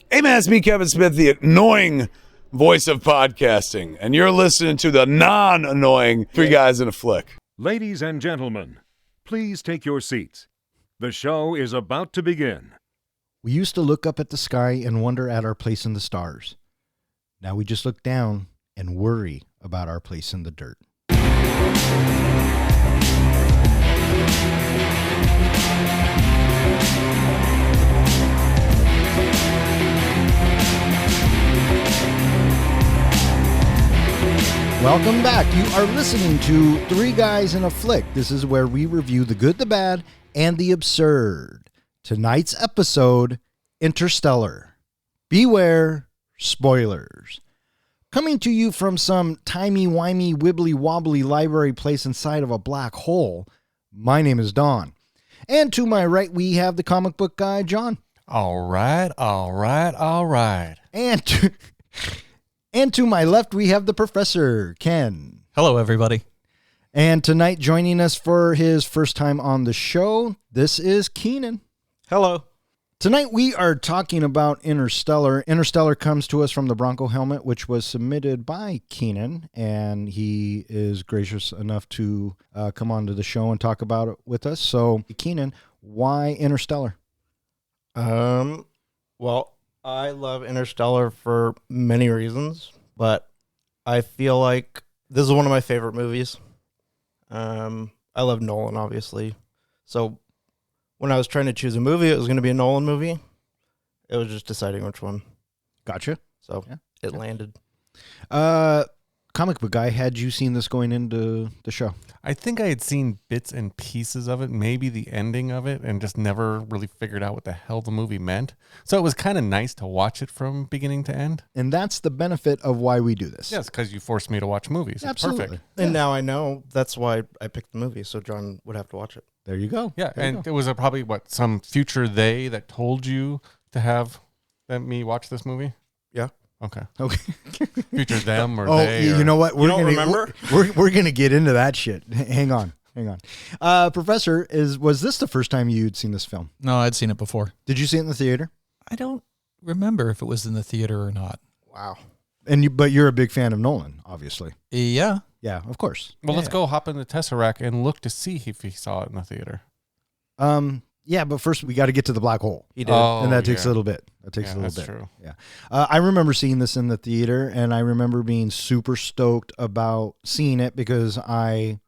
Hey man, it's me, Kevin Smith, the annoying voice of podcasting, and you're listening to the non-annoying Three Guys in a Flick. Ladies and gentlemen, please take your seats. The show is about to begin. We used to look up at the sky and wonder at our place in the stars. Now we just look down and worry about our place in the dirt. Welcome back. You are listening to Three Guys in a Flick. This is where we review the good, the bad, and the absurd. Tonight's episode, Interstellar. Beware spoilers. Coming to you from some timey-wimey, wibbly-wobbly library place inside of a black hole, my name is Don. And to my right, we have the comic book guy, John. All right. And to my left, we have the professor, Ken. Hello, everybody. And tonight, joining us for his first time on the show, this is Keenan. Hello. Tonight, we are talking about Interstellar. Interstellar comes to us from the Bronco helmet, which was submitted by Keenan, and he is gracious enough to come onto the show and talk about it with us. So, Keenan, why Interstellar? Well, I love Interstellar for many reasons, but I feel like this is one of my favorite movies. I love Nolan, obviously. So when I was trying to choose a movie, it was going to be a Nolan movie. It was just deciding which one. Gotcha. So it landed. Comic book guy, had you seen this going into the show? I think I had seen bits and pieces of it, maybe the ending of it, and just never really figured out what the hell the movie meant. So it was kind of nice to watch it from beginning to end. And that's the benefit of why we do this. Yes, because you forced me to watch movies. Absolutely. It's perfect. And now I know that's why I picked the movie, so John would have to watch it. There you go. Yeah, There you and go. it was probably, some future they that told you to have me watch this movie? Yeah. Okay. Okay. Future them or Oh, they. you know what? don't remember? We're gonna get into that shit. Hang on. Professor, was this the first time you'd seen this film? No, I'd seen it before. Did you see it in the theater? I don't remember if it was in the theater or not. Wow. But you're a big fan of Nolan, obviously. Yeah. Yeah, of course. Well, let's Yeah. go hop in the Tesseract and look to see if he saw it in the theater. Yeah, but first we got to get to the black hole. He did. And that takes yeah. a little bit. That's true. Yeah. I remember seeing this in the theater, and I remember being super stoked about seeing it because I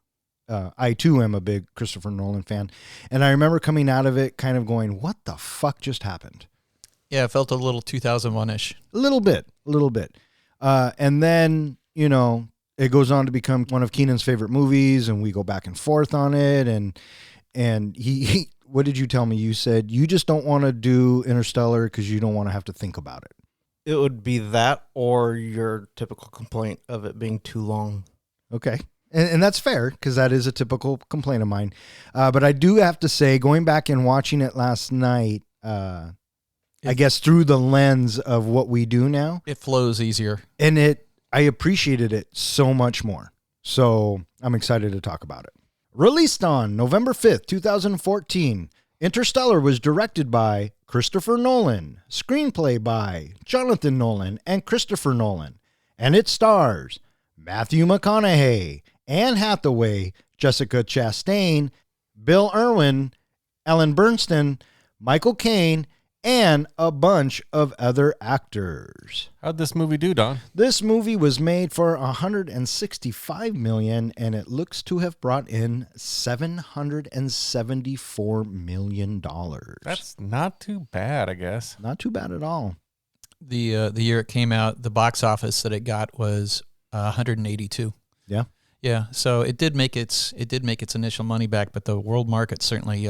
too am a big Christopher Nolan fan. And I remember coming out of it kind of going, what the fuck just happened? Yeah, it felt a little 2001-ish. A little bit. And then, it goes on to become one of Keenan's favorite movies, and we go back and forth on it. And he what did you tell me? You said you just don't want to do Interstellar because you don't want to have to think about it. It would be that or your typical complaint of it being too long. Okay. And that's fair because that is a typical complaint of mine. But I do have to say, going back and watching it last night, I guess through the lens of what we do now. It flows easier. And I appreciated it so much more. So I'm excited to talk about it. Released on November 5th, 2014, Interstellar was directed by Christopher Nolan, screenplay by Jonathan Nolan and Christopher Nolan, and it stars Matthew McConaughey, Anne Hathaway, Jessica Chastain, Bill Irwin, Ellen Burstyn, Michael Caine, and a bunch of other actors. How'd this movie do, Don? This movie was made for $165 million, and it looks to have brought in $774 million. That's not too bad, I guess. Not too bad at all. The year it came out, the box office that it got was 182. Yeah. Yeah, so it did make its initial money back, but the world market certainly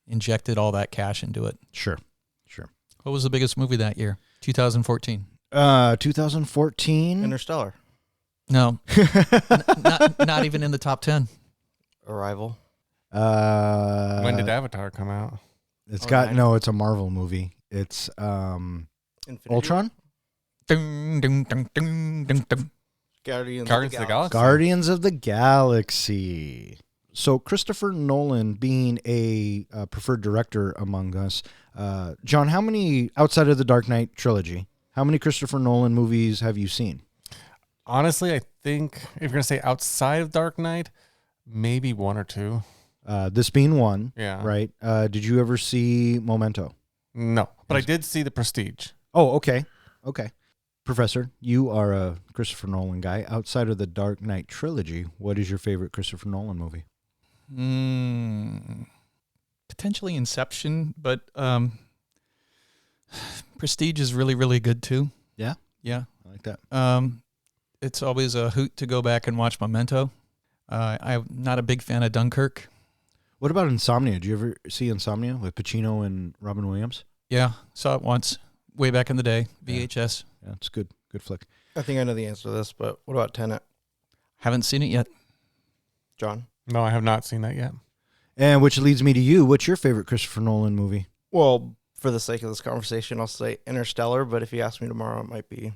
injected all that cash into it. Sure. What was the biggest movie that year? 2014. 2014. Interstellar. No, not even in the top 10. Arrival. When did Avatar come out? It's a Marvel movie. It's Infinity Ultron? Ding, ding, ding, ding, ding, ding. Guardians of the Galaxy. Guardians of the Galaxy. So Christopher Nolan being a preferred director among us, John, how many, outside of the Dark Knight trilogy, how many Christopher Nolan movies have you seen? Honestly, I think if you're going to say outside of Dark Knight, maybe one or two. This being one, Yeah. right? Did you ever see Memento? No, but I did see The Prestige. Oh, okay. Okay. Professor, you are a Christopher Nolan guy. Outside of the Dark Knight trilogy, what is your favorite Christopher Nolan movie? Potentially Inception, but Prestige is really, really good too. Yeah? Yeah. I like that. It's always a hoot to go back and watch Memento. I'm not a big fan of Dunkirk. What about Insomnia? Did you ever see Insomnia with Pacino and Robin Williams? Yeah, saw it once, way back in the day, VHS. Yeah, it's good. Good flick. I think I know the answer to this, but what about Tenet? Haven't seen it yet. John? No, I have not seen that yet. And which leads me to you. What's your favorite Christopher Nolan movie? Well, for the sake of this conversation, I'll say Interstellar, but if you ask me tomorrow, it might be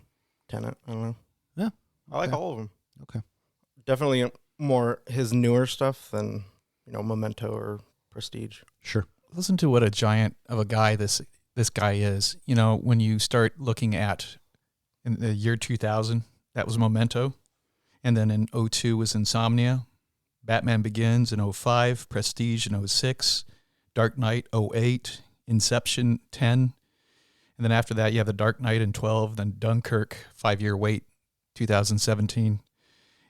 Tenet. I don't know. Yeah. I like Okay. all of them. Okay. Definitely more his newer stuff than, Memento or Prestige. Sure. Listen to what a giant of a guy this guy is. When you start looking at in the year 2000, that was Memento, and then in 2002 was Insomnia, Batman Begins in 2005, Prestige in 2006, Dark Knight 2008, Inception 10, and then after that you have the Dark Knight in 2012, then Dunkirk 5-year wait 2017,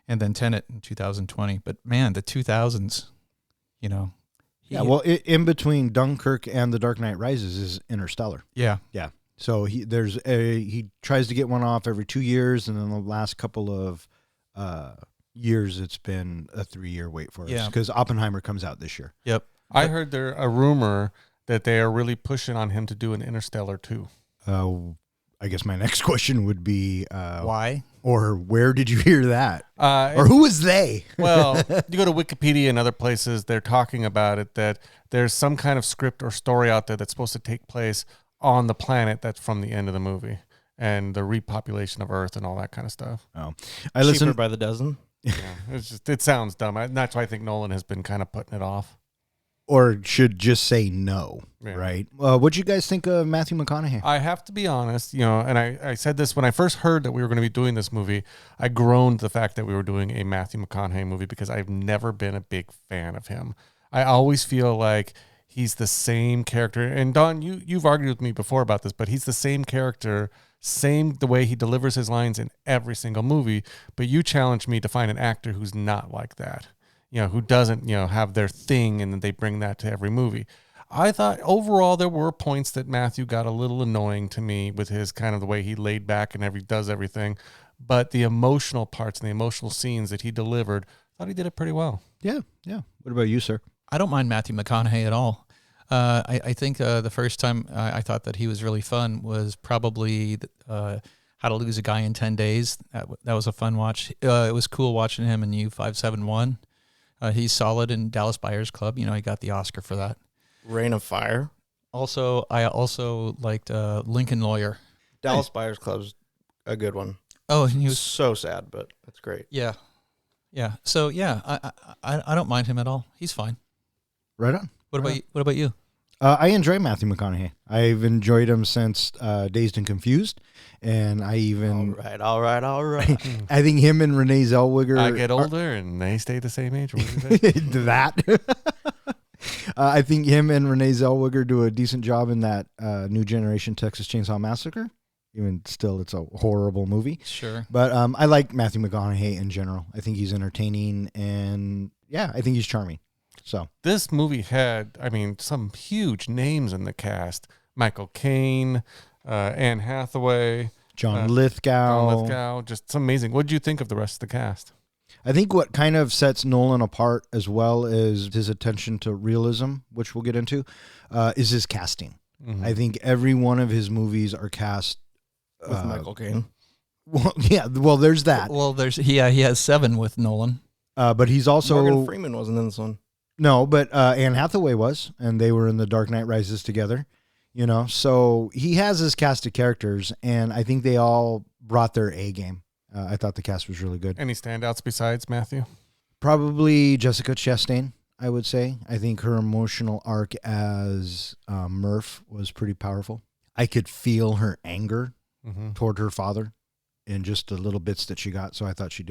and then Tenet in 2020. But man, the 2000s, Yeah, well, in between Dunkirk and The Dark Knight Rises is Interstellar. yeah. Yeah. So he tries to get one off every 2 years, and then the last couple of years it's been a 3-year wait for us Yeah. because Oppenheimer comes out this year. Yep. I heard there a rumor that they are really pushing on him to do an Interstellar too. I guess my next question would be Why? or where did you hear that? Or Or who was they? well, you go to Wikipedia and other places, they're talking about it, that there's some kind of script or story out there that's supposed to take place on the planet that's from the end of the movie and the repopulation of Earth and all that kind of stuff. Oh, Cheaper by the dozen. Yeah, it sounds dumb. That's why I think Nolan has been kind of putting it off. or should just say no, Yeah. right? What'd you guys think of Matthew McConaughey? I have to be honest, and I said this when I first heard that we were going to be doing this movie. I groaned the fact that we were doing a Matthew McConaughey movie because I've never been a big fan of him. I always feel like he's the same character. And Don, you've argued with me before about this, but he's the same character, the way he delivers his lines in every single movie. But you challenged me to find an actor who's not like that, who doesn't, have their thing and then they bring that to every movie. I thought overall there were points that Matthew got a little annoying to me with his kind of the way he laid back and does everything. But the emotional parts and the emotional scenes that he delivered, I thought he did it pretty well. Yeah. What about you, sir? I don't mind Matthew McConaughey at all. I think the first time I thought that he was really fun was probably How to Lose a Guy in 10 Days. That was a fun watch. It was cool watching him in U-571. He's solid in Dallas Buyers Club. He got the Oscar for that. Reign of Fire. Also, I also liked Lincoln Lawyer. Dallas Buyers Club's a good one. Oh, and he was So sad, but that's great. yeah. So yeah, I don't mind him at all. He's fine. Right on. What about you? I enjoy Matthew McConaughey. I've enjoyed him since Dazed and Confused, and I even All right. I think him and Renee Zellweger. I get older and they stay the same age. What do you say? that. I think him and Renee Zellweger do a decent job in that New Generation Texas Chainsaw Massacre. Even still, it's a horrible movie. Sure. But I like Matthew McConaughey in general. I think he's entertaining, and yeah, I think he's charming. So This movie had, some huge names in the cast. Michael Caine, Anne Hathaway, John Lithgow. just amazing. What did you think of the rest of the cast? I think what kind of sets Nolan apart as well is his attention to realism, which we'll get into, is his casting. Mhm. I think every one of his movies are cast With Michael Caine. Well, yeah. Well, there's that. Well, he has 7 with Nolan. But he's also Morgan Freeman wasn't in this one. no. But Anne Hathaway was, and they were in The Dark Knight Rises together. So he has his cast of characters, and I think they all brought their A game. I thought the cast was really good. Any standouts besides Matthew? Probably Jessica Chastain. I would say. I think her emotional arc as Murph was pretty powerful. I could feel her anger toward her father in just the little bits that she got. So I thought she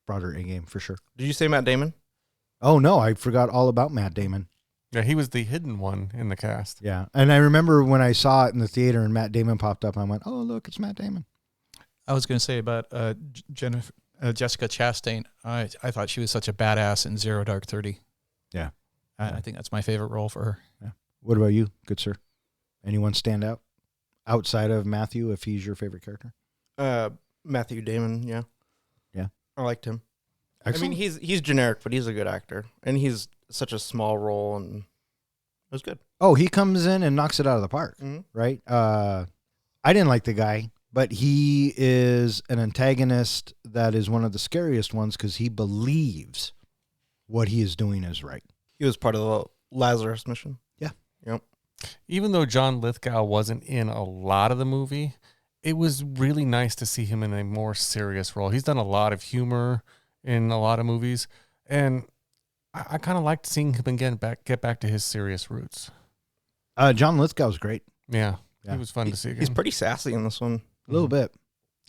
brought her A game for sure. Did you say Matt Damon? Oh, no, I forgot all about Matt Damon. Yeah, he was the hidden one in the cast. Yeah, and I remember when I saw it in the theater and Matt Damon popped up, I went, oh, look, it's Matt Damon. I was going to say about Jessica Chastain. I thought she was such a badass in Zero Dark 30. Yeah. I think that's my favorite role for her. Yeah. What about you, good sir? Anyone stand out outside of Matthew if he's your favorite character? Matthew Damon, yeah. Yeah. I liked him. Excellent. I mean, he's generic, but he's a good actor. And he's such a small role, and it was good. Oh, he comes in and knocks it out of the park, right? I didn't like the guy, but he is an antagonist that is one of the scariest ones because he believes what he is doing is right. He was part of the Lazarus mission. Yeah. Yep. Even though John Lithgow wasn't in a lot of the movie, it was really nice to see him in a more serious role. He's done a lot of humor in a lot of movies, and I kind of liked seeing him again get back to his serious roots. John Lithgow's great. Yeah, Yeah. he was fun to see again. He's pretty sassy in this one. A little bit.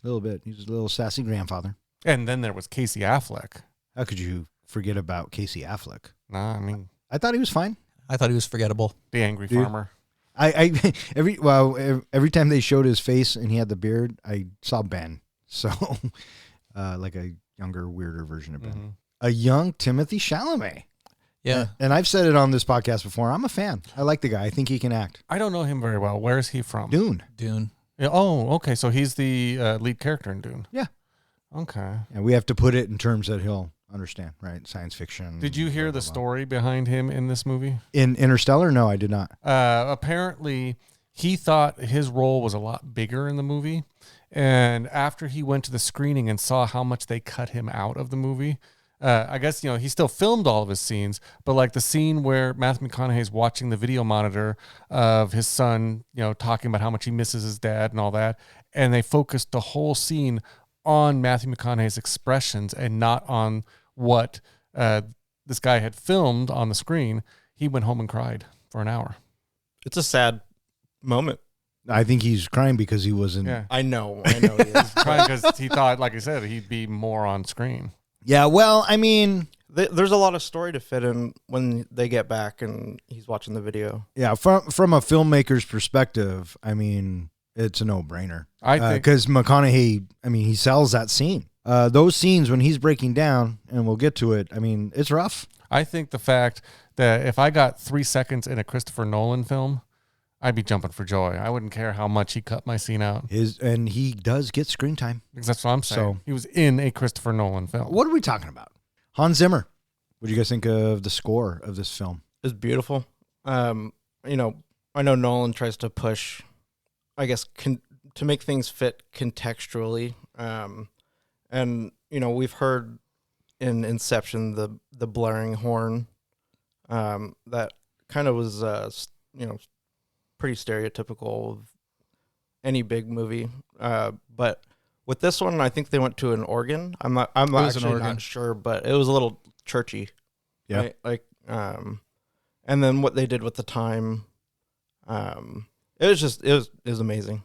He's a little sassy grandfather. And then there was Casey Affleck. How could you forget about Casey Affleck? Nah, I mean, I thought he was fine. I thought he was forgettable. the angry Dude. farmer. Every time they showed his face and he had the beard, I saw Ben. So, like a younger, weirder version of Ben. Mm-hmm. A young Timothy Chalamet. Yeah. And I've said it on this podcast before. I'm a fan. I like the guy. I think he can act. I don't know him very well. Where is he from? Dune. Dune. Yeah, oh, okay. So he's the lead character in Dune. Yeah. Okay. And we have to put it in terms that he'll understand, right? Science fiction. Did you hear blah, the blah, blah. story behind him in this movie? In Interstellar? No, I did not. Apparently, he thought his role was a lot bigger in the movie. And after he went to the screening and saw how much they cut him out of the movie, I guess, he still filmed all of his scenes, but like the scene where Matthew McConaughey is watching the video monitor of his son, talking about how much he misses his dad and all that. And they focused the whole scene on Matthew McConaughey's expressions and not on what this guy had filmed on the screen. He went home and cried for an hour. It's a sad moment. I think he's crying because he wasn't. Yeah. I know he is. Crying because he thought, like I said, he'd be more on screen. Yeah, well, I mean, There's a lot of story to fit in when they get back and he's watching the video. yeah, from a filmmaker's perspective, I mean, it's a no-brainer. I think Because McConaughey, I mean, he sells that scene. Those scenes when he's breaking down, and we'll get to it, I mean, it's rough. I think the fact that if I got 3 seconds in a Christopher Nolan film, I'd be jumping for joy. I wouldn't care how much he cut my scene out. And he does get screen time. Because that's what I'm saying. So- He was in a Christopher Nolan film. What are we talking about? Hans Zimmer. What do you guys think of the score of this film? It's beautiful. I know Nolan tries to push, I guess, to make things fit contextually. And we've heard in Inception the blaring horn. That kind of was pretty stereotypical of any big movie. But with this one, I think they went to an organ. I'm actually not sure, but it was a little churchy. Yeah. Right? And then what they did with the time, it was amazing.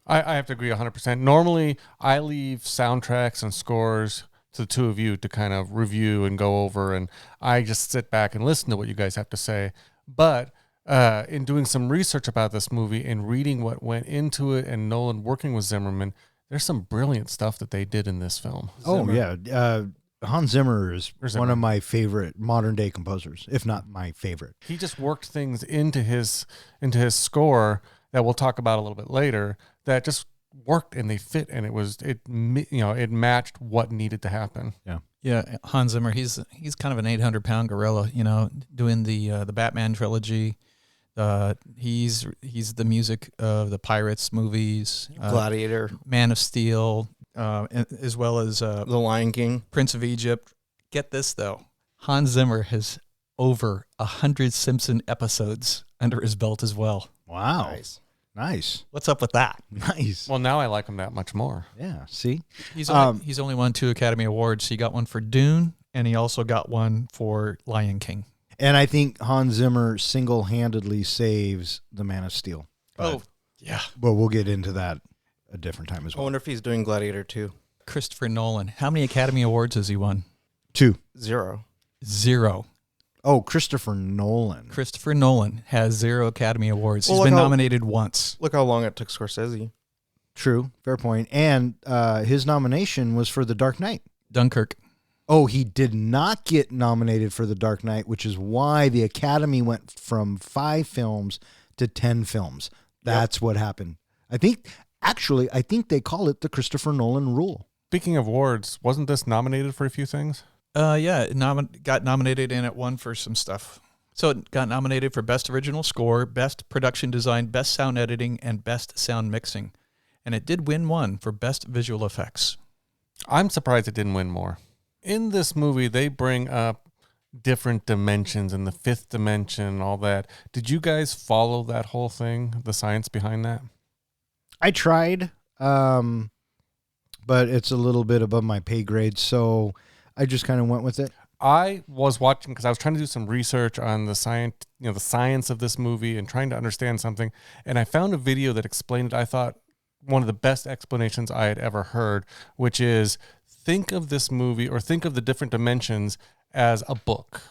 I have to agree 100%. Normally, I leave soundtracks and scores to the two of you to kind of review and go over, and I just sit back and listen to what you guys have to say. But in doing some research about this movie and reading what went into it and Nolan working with Zimmerman, there's some brilliant stuff that they did in this film. Oh, yeah. Hans Zimmer is Zimmer. one of my favorite modern day composers, if not my favorite. He just worked things into his score that we'll talk about a little bit later that just worked and they fit, and it matched what needed to happen. Yeah, Hans Zimmer, he's kind of an 800-pound gorilla, doing the Batman trilogy. He's the music of the Pirates movies, Gladiator, Man of Steel, as well as The Lion King, Prince of Egypt. Get this though, Hans Zimmer has over 100 Simpson episodes under his belt as well. Wow. Nice. What's up with that? Nice. Well, now I like him that much more. Yeah, see? He's only won 2 Academy Awards. He got one for Dune and he also got one for Lion King. And I think Hans Zimmer single-handedly saves The Man of Steel. Yeah. But we'll get into that a different time as I well. wonder if he's doing Gladiator too. Christopher Nolan. How many Academy Awards has he won? 2. 0. 0. Oh, Christopher Nolan. Christopher Nolan has 0 Academy Awards. Well, He's look been how- nominated once. Look how long it took Scorsese. True. Fair point. And his nomination was for The Dark Knight. Dunkirk. Oh, he did not get nominated for The Dark Knight, which is why the Academy went from 5 films to 10 films. That's what happened. I think they call it the Christopher Nolan rule. Speaking of awards, wasn't this nominated for a few things? Yeah, it got nominated and it won for some stuff. So it got nominated for Best Original Score, Best Production Design, Best Sound Editing, and Best Sound Mixing. And it did win one for Best Visual Effects. I'm surprised it didn't win more. In this movie, they bring up different dimensions and the 5th dimension and all that. Did you guys follow that whole thing, the science behind that? I tried, but it's a little bit above my pay grade, so I just kind of went with it. I was watching because I was trying to do some research on the science of this movie and trying to understand something, and I found a video that explained it. I thought one of the best explanations I had ever heard, which is think of this movie or think of the different dimensions as a book.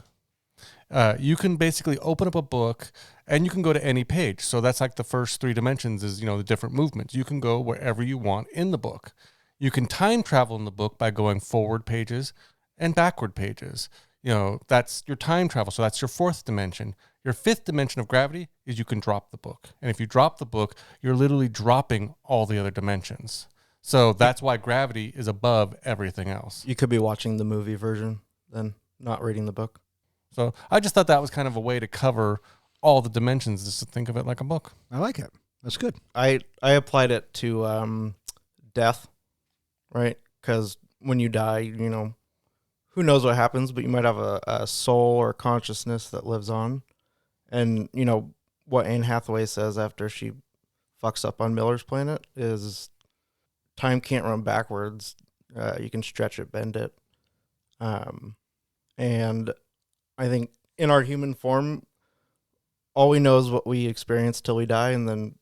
You can basically open up a book and you can go to any page. So that's like the first 3 dimensions is, the different movements. You can go wherever you want in the book. You can time travel in the book by going forward pages and backward pages. That's your time travel. So that's your 4th dimension. Your 5th dimension of gravity is you can drop the book. And if you drop the book, you're literally dropping all the other dimensions. So that's why gravity is above everything else. You could be watching the movie version, then not reading the book. So I just thought that was kind of a way to cover all the dimensions, just to think of it like a book. I like it. That's good. I applied it to death, right? Because when you die, who knows what happens, but you might have a soul or consciousness that lives on. And, what Anne Hathaway says after she fucks up on Miller's planet is time can't run backwards. You can stretch it, bend it. And I think in our human form, all we know is what we experience till we die, and then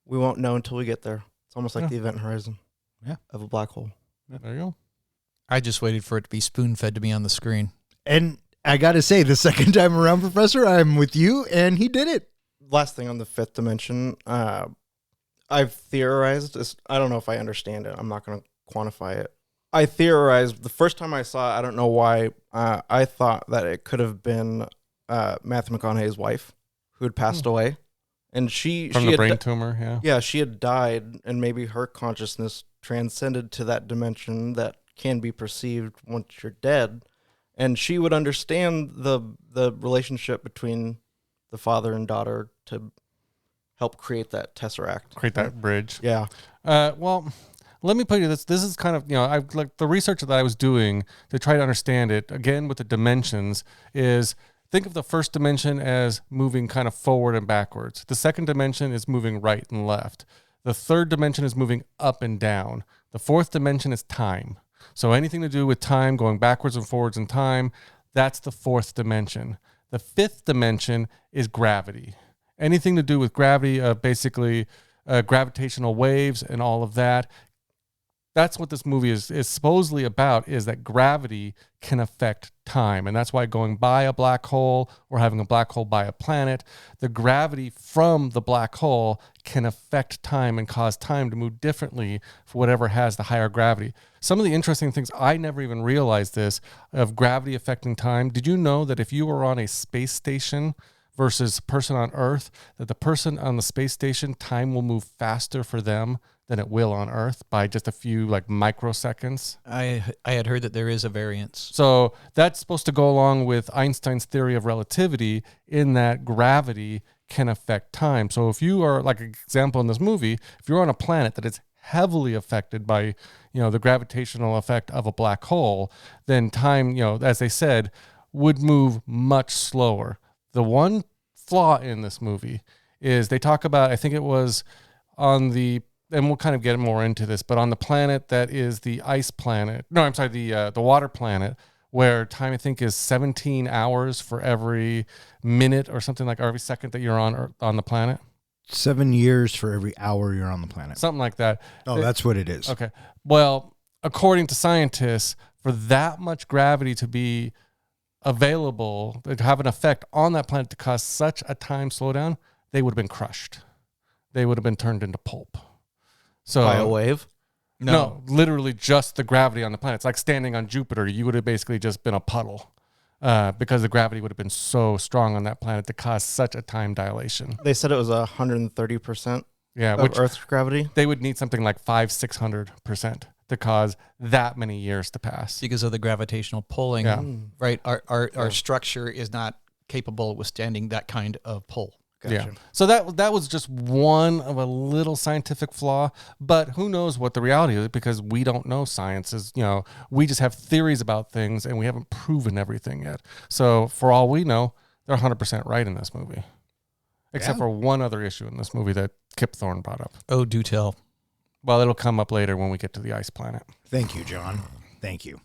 we won't know until we get there. It's almost like the event horizon of a black hole. Yeah, there you go. I just waited for it to be spoon-fed to me on the screen. And I got to say, the second time around, Professor, I'm with you, and he did it. Last thing on the 5th dimension, I've theorized this. I don't know if I understand it. I'm not going to quantify it. I theorized the first time I saw it, I don't know why, I thought that it could have been Matthew McConaughey's wife who had passed away. And she From the had brain tumor, yeah. Yeah, she had died, and maybe her consciousness transcended to that dimension that can be perceived once you're dead. And she would understand the relationship between the father and daughter to help create that tesseract. Create that bridge. Yeah. Well, let me put you this. This is kind of, I like the research that I was doing to try to understand it, again, with the dimensions, is think of the first dimension as moving kind of forward and backwards. The second dimension is moving right and left. The third dimension is moving up and down. The 4th dimension is time. So anything to do with time, going backwards and forwards in time, that's the 4th dimension. The 5th dimension is gravity. Anything to do with gravity, basically gravitational waves and all of that. That's what this movie is supposedly about, is that gravity can affect time. And that's why going by a black hole or having a black hole by a planet, the gravity from the black hole can affect time and cause time to move differently for whatever has the higher gravity. Some of the interesting things, I never even realized this, of gravity affecting time. Did you know that if you were on a space station versus a person on Earth, that the person on the space station, time will move faster for them than it will on Earth by just a few microseconds? I had heard that there is a variance. So that's supposed to go along with Einstein's theory of relativity, in that gravity can affect time. So if you are, like an example in this movie, if you're on a planet that is heavily affected by, the gravitational effect of a black hole, then time, as they said, would move much slower. The one flaw in this movie is they talk about, I think it was on the, and we'll kind of get more into this, but on the planet that is the ice planet, no, I'm sorry, the water planet, where time I think is 17 hours for every minute or something like, or every second that you're on the planet. 7 years for every hour you're on the planet. Something like that. Oh, that's what it is. Okay. Well, according to scientists, for that much gravity to be available, to have an effect on that planet to cause such a time slowdown, they would have been crushed. They would have been turned into pulp. So By a wave? No, literally just the gravity on the planet. It's like standing on Jupiter. You would have basically just been a puddle because the gravity would have been so strong on that planet to cause such a time dilation. They said it was 130% Yeah, of which Earth's gravity. they would need something like 500-600% to cause that many years to pass. Because of the gravitational pulling, Yeah. right? Our structure is not capable of withstanding that kind of pull. Yeah. So that was just one of a little scientific flaw, but who knows what the reality is, because we don't know science is, we just have theories about things and we haven't proven everything yet. So for all we know, they're 100% right in this movie. Except for one other issue in this movie that Kip Thorne brought up. Oh, do tell. Well, it'll come up later when we get to the ice planet. Thank you, John. Thank you.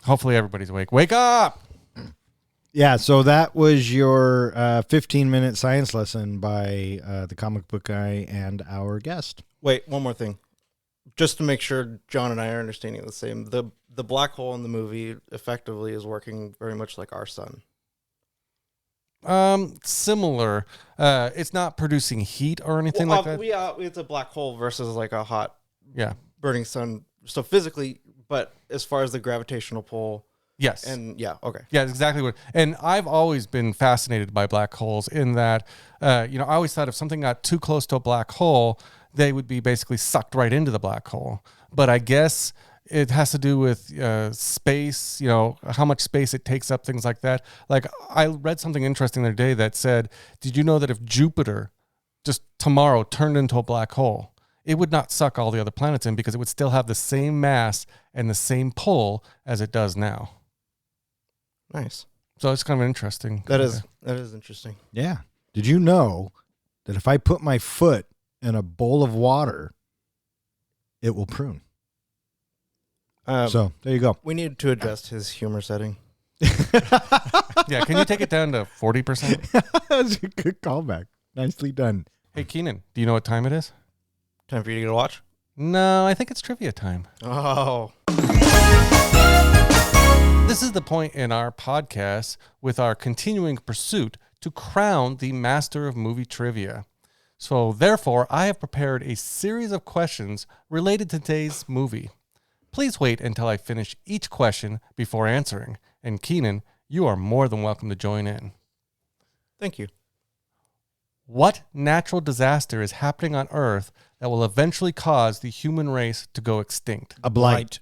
Hopefully everybody's awake. Wake up! Yeah, so that was your 15-minute science lesson by the comic book guy and our guest. Wait, one more thing. Just to make sure John and I are understanding the same. The black hole in the movie effectively is working very much like our sun. Similar. It's not producing heat or anything like that. It's a black hole versus like a hot Yeah. burning sun. So physically, but as far as the gravitational pull, Yes. and yeah, okay. Yeah, that's exactly what. And I've always been fascinated by black holes in that, I always thought if something got too close to a black hole, they would be basically sucked right into the black hole. But I guess it has to do with space, how much space it takes up, things like that. Like I read something interesting the other day that said, did you know that if Jupiter just tomorrow turned into a black hole, it would not suck all the other planets in because it would still have the same mass and the same pull as it does now. Nice. So it's kind of interesting. That is interesting. Yeah. Did you know that if I put my foot in a bowl of water, it will prune? So there you go. We need to adjust his humor setting. Yeah, can you take it down to 40%? That's a good callback. Nicely done. Hey, Keenan, do you know what time it is? Time for you to get a watch? No, I think it's trivia time. Oh. This is the point in our podcast with our continuing pursuit to crown the master of movie trivia. So therefore, I have prepared a series of questions related to today's movie. Please wait until I finish each question before answering. And Keenan, you are more than welcome to join in. Thank you. What natural disaster is happening on Earth that will eventually cause the human race to go extinct? A blight.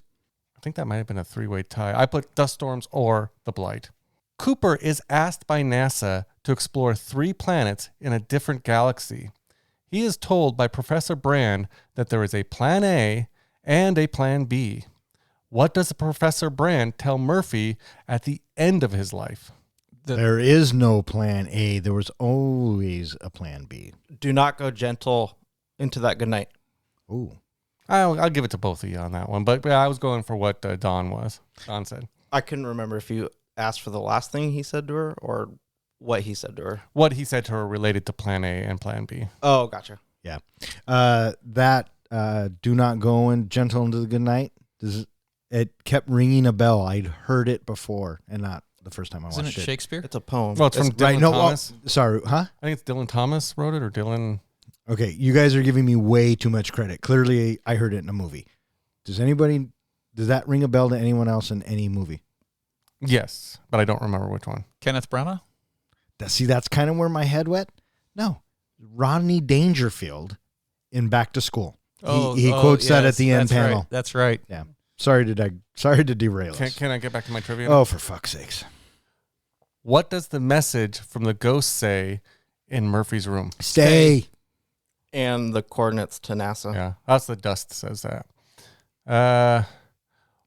I think that might have been a three-way tie. I put dust storms or the blight. Cooper is asked by NASA to explore 3 planets in a different galaxy. He is told by Professor Brand that there is a plan A and a plan B. What does Professor Brand tell Murphy at the end of his life? There is no plan A. There was always a plan B. Do not go gentle into that good night. Ooh. I'll give it to both of you on that one, but I was going for what Don said. I couldn't remember if you asked for the last thing he said to her or what he said to her. What he said to her related to plan A and plan B. Oh, gotcha. Yeah. Do not go in gentle into the good night. It kept ringing a bell. I'd heard it before and not the first time I watched Isn't it Shakespeare? It's a poem. Well, it's from Dylan Right, no, Thomas. sorry, huh? I think it's Dylan Thomas wrote it, or Dylan. Okay, you guys are giving me way too much credit. Clearly, I heard it in a movie. Does that ring a bell to anyone else in any movie? Yes, but I don't remember which one. Kenneth Branagh? That's kind of where my head went. No, Rodney Dangerfield in Back to School. He quotes that at the end that's panel. Right. That's right. Yeah. Sorry to derail us. Can I get back to my trivia? Oh, for fuck's sakes. What does the message from the ghost say in Murphy's room? Stay. And the coordinates to NASA. Yeah, that's the dust says that.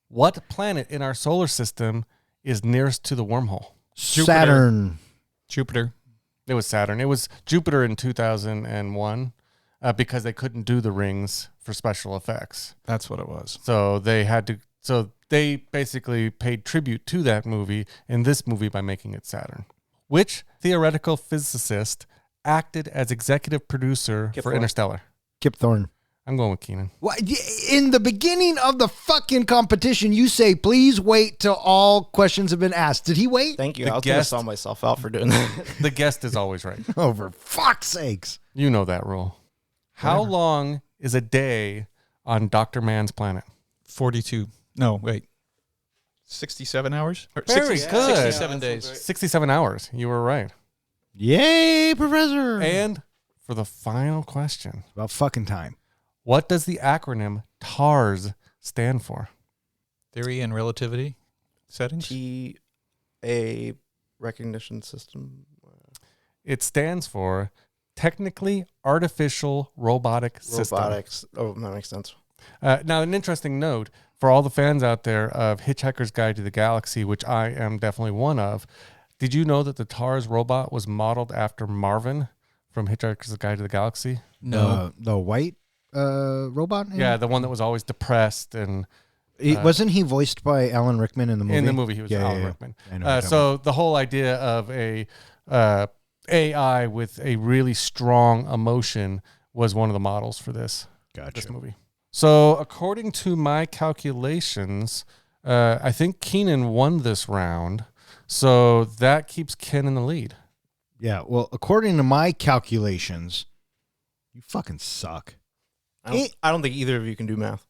What planet in our solar system is nearest to the wormhole? Saturn. Jupiter. It was Saturn. It was Jupiter in 2001 because they couldn't do the rings for special effects. That's what it was. So they they basically paid tribute to that movie in this movie by making it Saturn. Which theoretical physicist acted as executive producer Kip for Thorne. Interstellar? Kip Thorne. I'm going with Keenan. What? In the beginning of the fucking competition, you say, please wait till all questions have been asked. Did he wait? Thank you. The I was going to guest- sell myself out for doing that. The guest is always right. Oh, for fuck's sakes. You know that rule. How long is a day on Dr. Man's planet? 42. No, wait. 67 hours? Or Very 60 good. 67 days. 67 hours. You were right. Yay, Professor. And for the final question, About fucking time. what does the acronym TARS stand for? Theory and relativity settings. TA recognition system. It stands for Technically Artificial Robotic System. Robotics. Oh, that makes sense. Now, an interesting note for all the fans out there of Hitchhiker's Guide to the Galaxy, which I am definitely one of, did you know that the TARS robot was modeled after Marvin from Hitchhiker's Guide to the Galaxy? No. The white robot? Yeah, the one that was always depressed and Wasn't he voiced by Alan Rickman in the movie? in the movie he was Alan yeah. Rickman. I know what you're So the whole idea of a AI with a really strong emotion was one of the models for this Gotcha. movie. So according to my calculations, I think Keenan won this round. So that keeps Ken in the lead. Yeah, well, according to my calculations, you fucking suck. I don't think either of you can do math.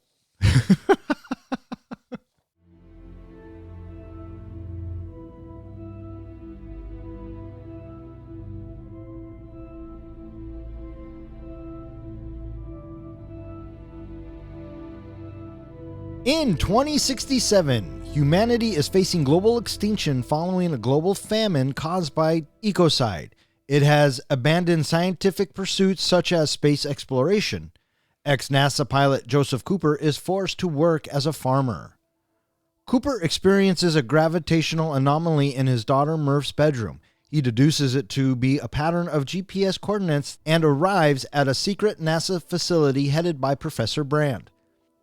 In 2067, humanity is facing global extinction following a global famine caused by ecocide. It has abandoned scientific pursuits such as space exploration. Ex-NASA pilot Joseph Cooper is forced to work as a farmer. Cooper experiences a gravitational anomaly in his daughter Murph's bedroom. He deduces it to be a pattern of GPS coordinates and arrives at a secret NASA facility headed by Professor Brand.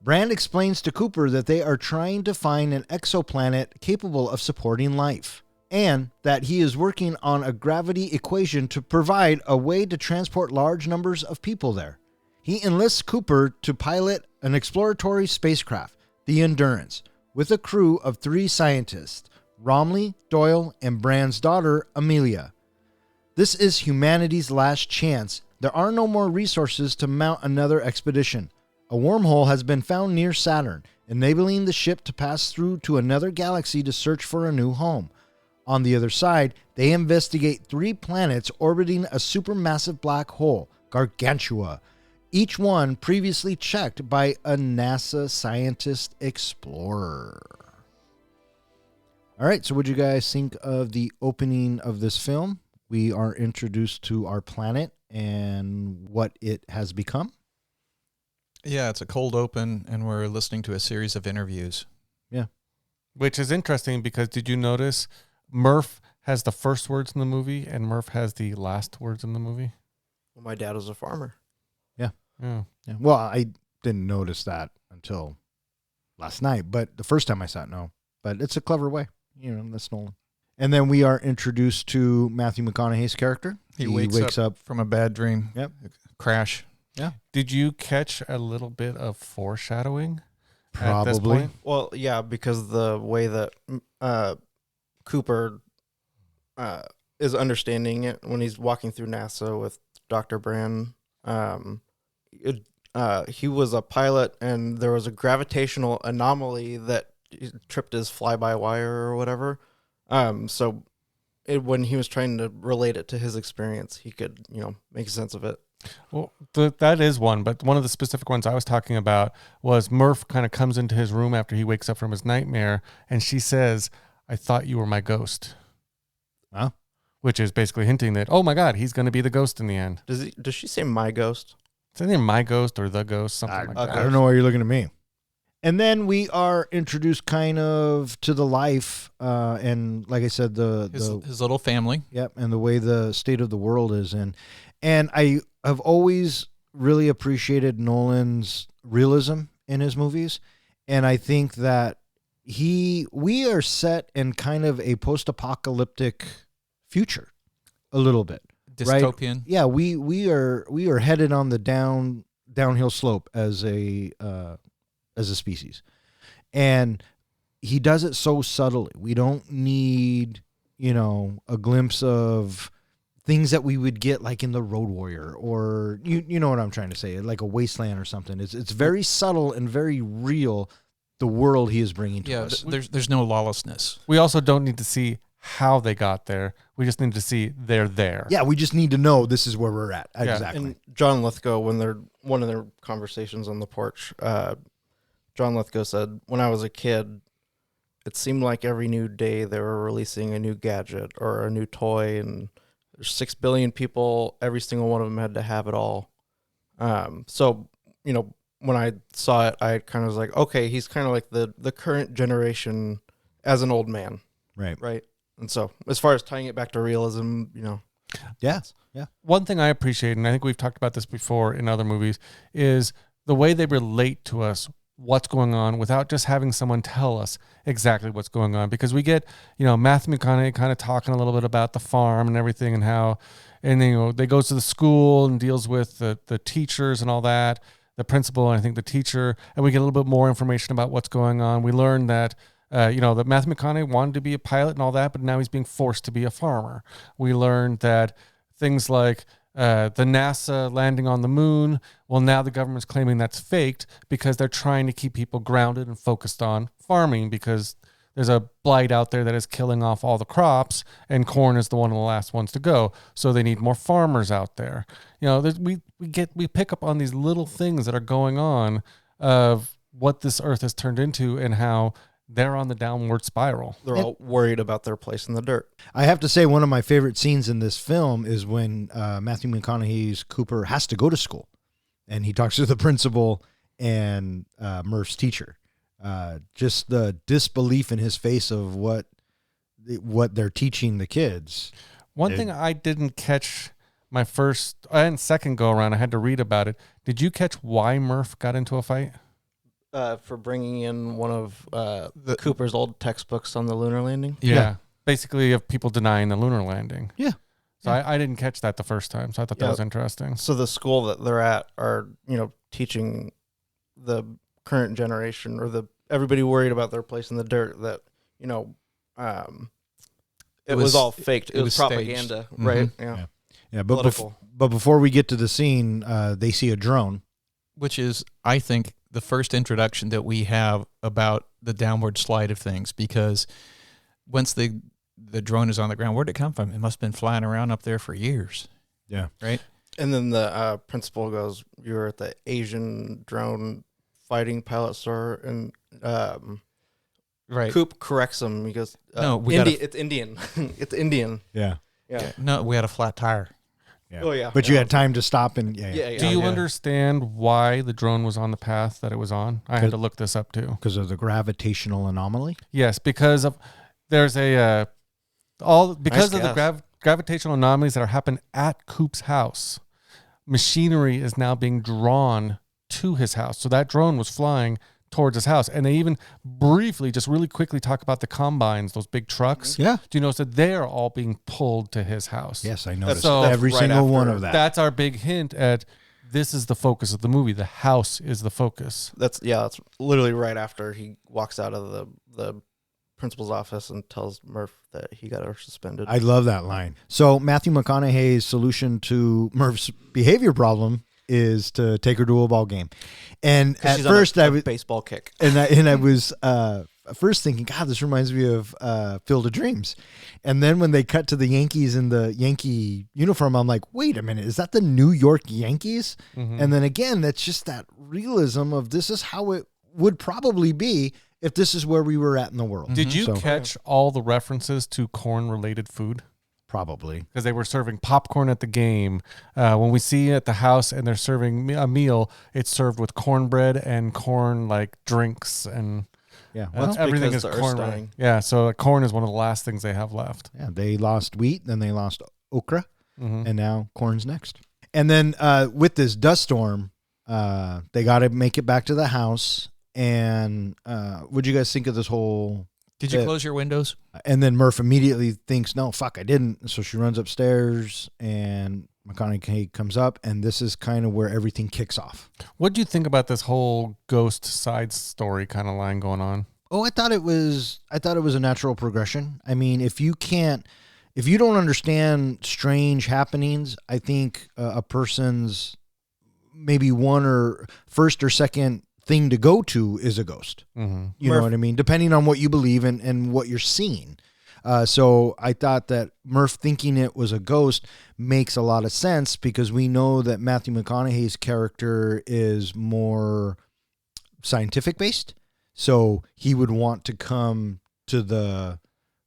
Brand explains to Cooper that they are trying to find an exoplanet capable of supporting life, and that he is working on a gravity equation to provide a way to transport large numbers of people there. He enlists Cooper to pilot an exploratory spacecraft, the Endurance, with a crew of 3 scientists, Romley, Doyle, and Brand's daughter, Amelia. This is humanity's last chance. There are no more resources to mount another expedition. A wormhole has been found near Saturn, enabling the ship to pass through to another galaxy to search for a new home. On the other side, they investigate 3 planets orbiting a supermassive black hole, Gargantua, each one previously checked by a NASA scientist explorer. All right, so what do you guys think of the opening of this film? We are introduced to our planet and what it has become. Yeah, it's a cold open, and we're listening to a series of interviews. Yeah. Which is interesting because did you notice Murph has the first words in the movie and Murph has the last words in the movie? Well, my dad was a farmer. Yeah. Yeah. Well, I didn't notice that until last night, but the first time I saw it, no. But it's a clever way. You know, that's Nolan. And then we are introduced to Matthew McConaughey's character. He wakes up from a bad dream. Yep. Crash. Yeah. Did you catch a little bit of foreshadowing at this Probably. point? Well, yeah, because the way that Cooper is understanding it when he's walking through NASA with Dr. Brand. He was a pilot, and there was a gravitational anomaly that tripped his fly-by-wire or whatever. So when he was trying to relate it to his experience, he could, make sense of it. Well, that is one, but one of the specific ones I was talking about was Murph kind of comes into his room after he wakes up from his nightmare, and she says, "I thought you were my ghost." Huh? Which is basically hinting that, oh my God, he's going to be the ghost in the end. Does she say my ghost? Is it my ghost or the ghost? Something like I that. don't know why you're looking at me. And then we are introduced kind of to the life, and like I said, His little family. Yep, and the way the state of the world is in. And I have always really appreciated Nolan's realism in his movies, and I think that we are set in kind of a post-apocalyptic future, a little bit. Right? Dystopian. Yeah, we are headed on the downhill slope as a species, and he does it so subtly. We don't need a glimpse of things that we would get like in the Road Warrior, or you know what I'm trying to say, like a Wasteland or something. It's very subtle and very real, the world he is bringing to us. There's no lawlessness. We also don't need to see how they got there. We just need to see they're there. Yeah, we just need to know this is where we're at. Yeah. Exactly. And John Lithgow, when they're one of their conversations on the porch, John Lithgow said, "When I was a kid, it seemed like every new day they were releasing a new gadget or a new toy, and there's 6 billion people. Every single one of them had to have it all." So, when I saw it, I kind of was like, okay, he's kind of like the current generation as an old man. Right. And so as far as tying it back to realism, Yeah. One thing I appreciate, and I think we've talked about this before in other movies, is the way they relate to us, what's going on, without just having someone tell us exactly what's going on. Because we get, Matthew McConaughey kind of talking a little bit about the farm and everything, and how, and they goes to the school and deals with the teachers and all that, the principal, and I think the teacher, and we get a little bit more information about what's going on. We learn that that Matthew McConaughey wanted to be a pilot and all that, but now he's being forced to be a farmer. We learned that things like the NASA landing on the moon, well, now the government's claiming that's faked because they're trying to keep people grounded and focused on farming, because there's a blight out there that is killing off all the crops, and corn is one of the last ones to go. So they need more farmers out there. We pick up on these little things that are going on of what this earth has turned into and how they're on the downward spiral. they're all worried about their place in the dirt. I have to say, one of my favorite scenes in this film is when Matthew McConaughey's Cooper has to go to school, and he talks to the principal and Murph's teacher. Just the disbelief in his face of what they're teaching the kids. One thing I didn't catch my first and second go around, I had to read about it. Did you catch why Murph got into a fight? For bringing in one of Cooper's old textbooks on the lunar landing. Yeah. Basically, of people denying the lunar landing. Yeah. So I didn't catch that the first time, so I thought that was interesting. So the school that they're at are, teaching the current generation, or everybody worried about their place in the dirt, that, it was all faked. It was propaganda, staged. right? Mm-hmm. Yeah, but Political. but before we get to the scene, they see a drone. Which is, I think, the first introduction that we have about the downward slide of things, because once the drone is on the ground, where'd it come from? It must have been flying around up there for years. Yeah. Right? And then the principal goes, "You were at the Asian drone fighting pilot store," and Right. Coop corrects him. He goes, No, it's Indian. It's Indian. Yeah. Yeah. No, we had a flat tire. Yeah. Oh, yeah. But you had time to stop and Yeah. Do you understand why the drone was on the path that it was on? I had to look this up too. because of the gravitational anomaly. Yes, because of there's a because Nice of the gravitational anomalies that are happening at Coop's house. Machinery is now being drawn to his house. So that drone was flying towards his house. And they even briefly, just really quickly, talk about the combines, those big trucks. Yeah. Do you notice that they're all being pulled to his house? Yes, I noticed So- every right single one after of that. That's our big hint at this is the focus of the movie. The house is the focus. That's literally right after he walks out of the principal's office and tells Murph that he got her suspended. I love that line. So Matthew McConaughey's solution to Murph's behavior problem is to take her to a ball game. And at She's on first a I was baseball kick. and I was first thinking, God, this reminds me of Field of Dreams. And then when they cut to the Yankees in the Yankee uniform, I'm like, wait a minute, is that the New York Yankees? Mm-hmm. And then again, that's just that realism of this is how it would probably be if this is where we were at in the world. Did you So- catch all the references to corn-related food? Probably. Because they were serving popcorn at the game. When we see at the house and they're serving a meal, it's served with cornbread and corn like drinks and Yeah. Well, That's everything because is the Earth's corn. dying. Yeah, so corn is one of the last things they have left. yeah, they lost wheat, then they lost okra, Mhm. and now corn's next. And then with this dust storm, they got to make it back to the house. And what'd you guys think of this whole? Did you close your windows? And then Murph immediately thinks, no, fuck, I didn't. So she runs upstairs and McConaughey comes up, and this is kind of where everything kicks off. What do you think about this whole ghost side story kind of line going on? Oh, I thought it was a natural progression. I mean, if you don't understand strange happenings, I think a person's maybe one or first or second thing to go to is a ghost. Mm-hmm. You know what I mean? Depending on what you believe in and what you're seeing. So I thought that Murph thinking it was a ghost makes a lot of sense because we know that Matthew McConaughey's character is more scientific based. So he would want to come to the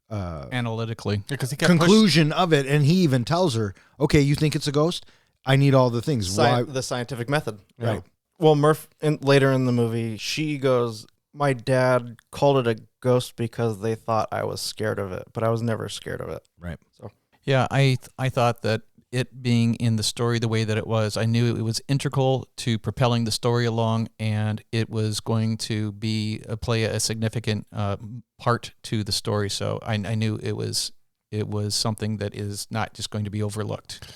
Analytically. Because he kept conclusion of it. And he even tells her, okay, you think it's a ghost? I need all the things. The scientific method. Right. Well, Murph, later in the movie, she goes, my dad called it a ghost because they thought I was scared of it, but I was never scared of it. Right. So Yeah, I thought that it being in the story the way that it was, I knew it was integral to propelling the story along, and it was going to play a significant part to the story. So I knew it was something that is not just going to be overlooked.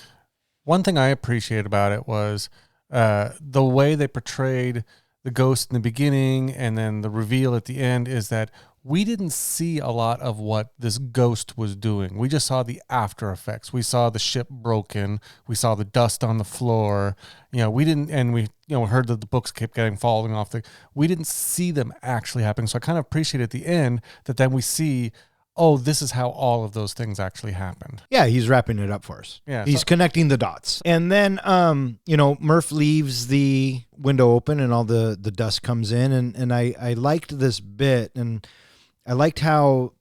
One thing I appreciated about it was the way they portrayed the ghost in the beginning and then the reveal at the end is that we didn't see a lot of what this ghost was doing. We just saw the after effects. We saw the ship broken. We saw the dust on the floor. We didn't, and we heard that the books kept falling off. We didn't see them actually happening. So I kind of appreciate at the end that then we see, oh, this is how all of those things actually happened. Yeah, he's wrapping it up for us. Yeah, he's connecting the dots. And then, Murph leaves the window open and all the dust comes in. And I liked this bit, and I liked how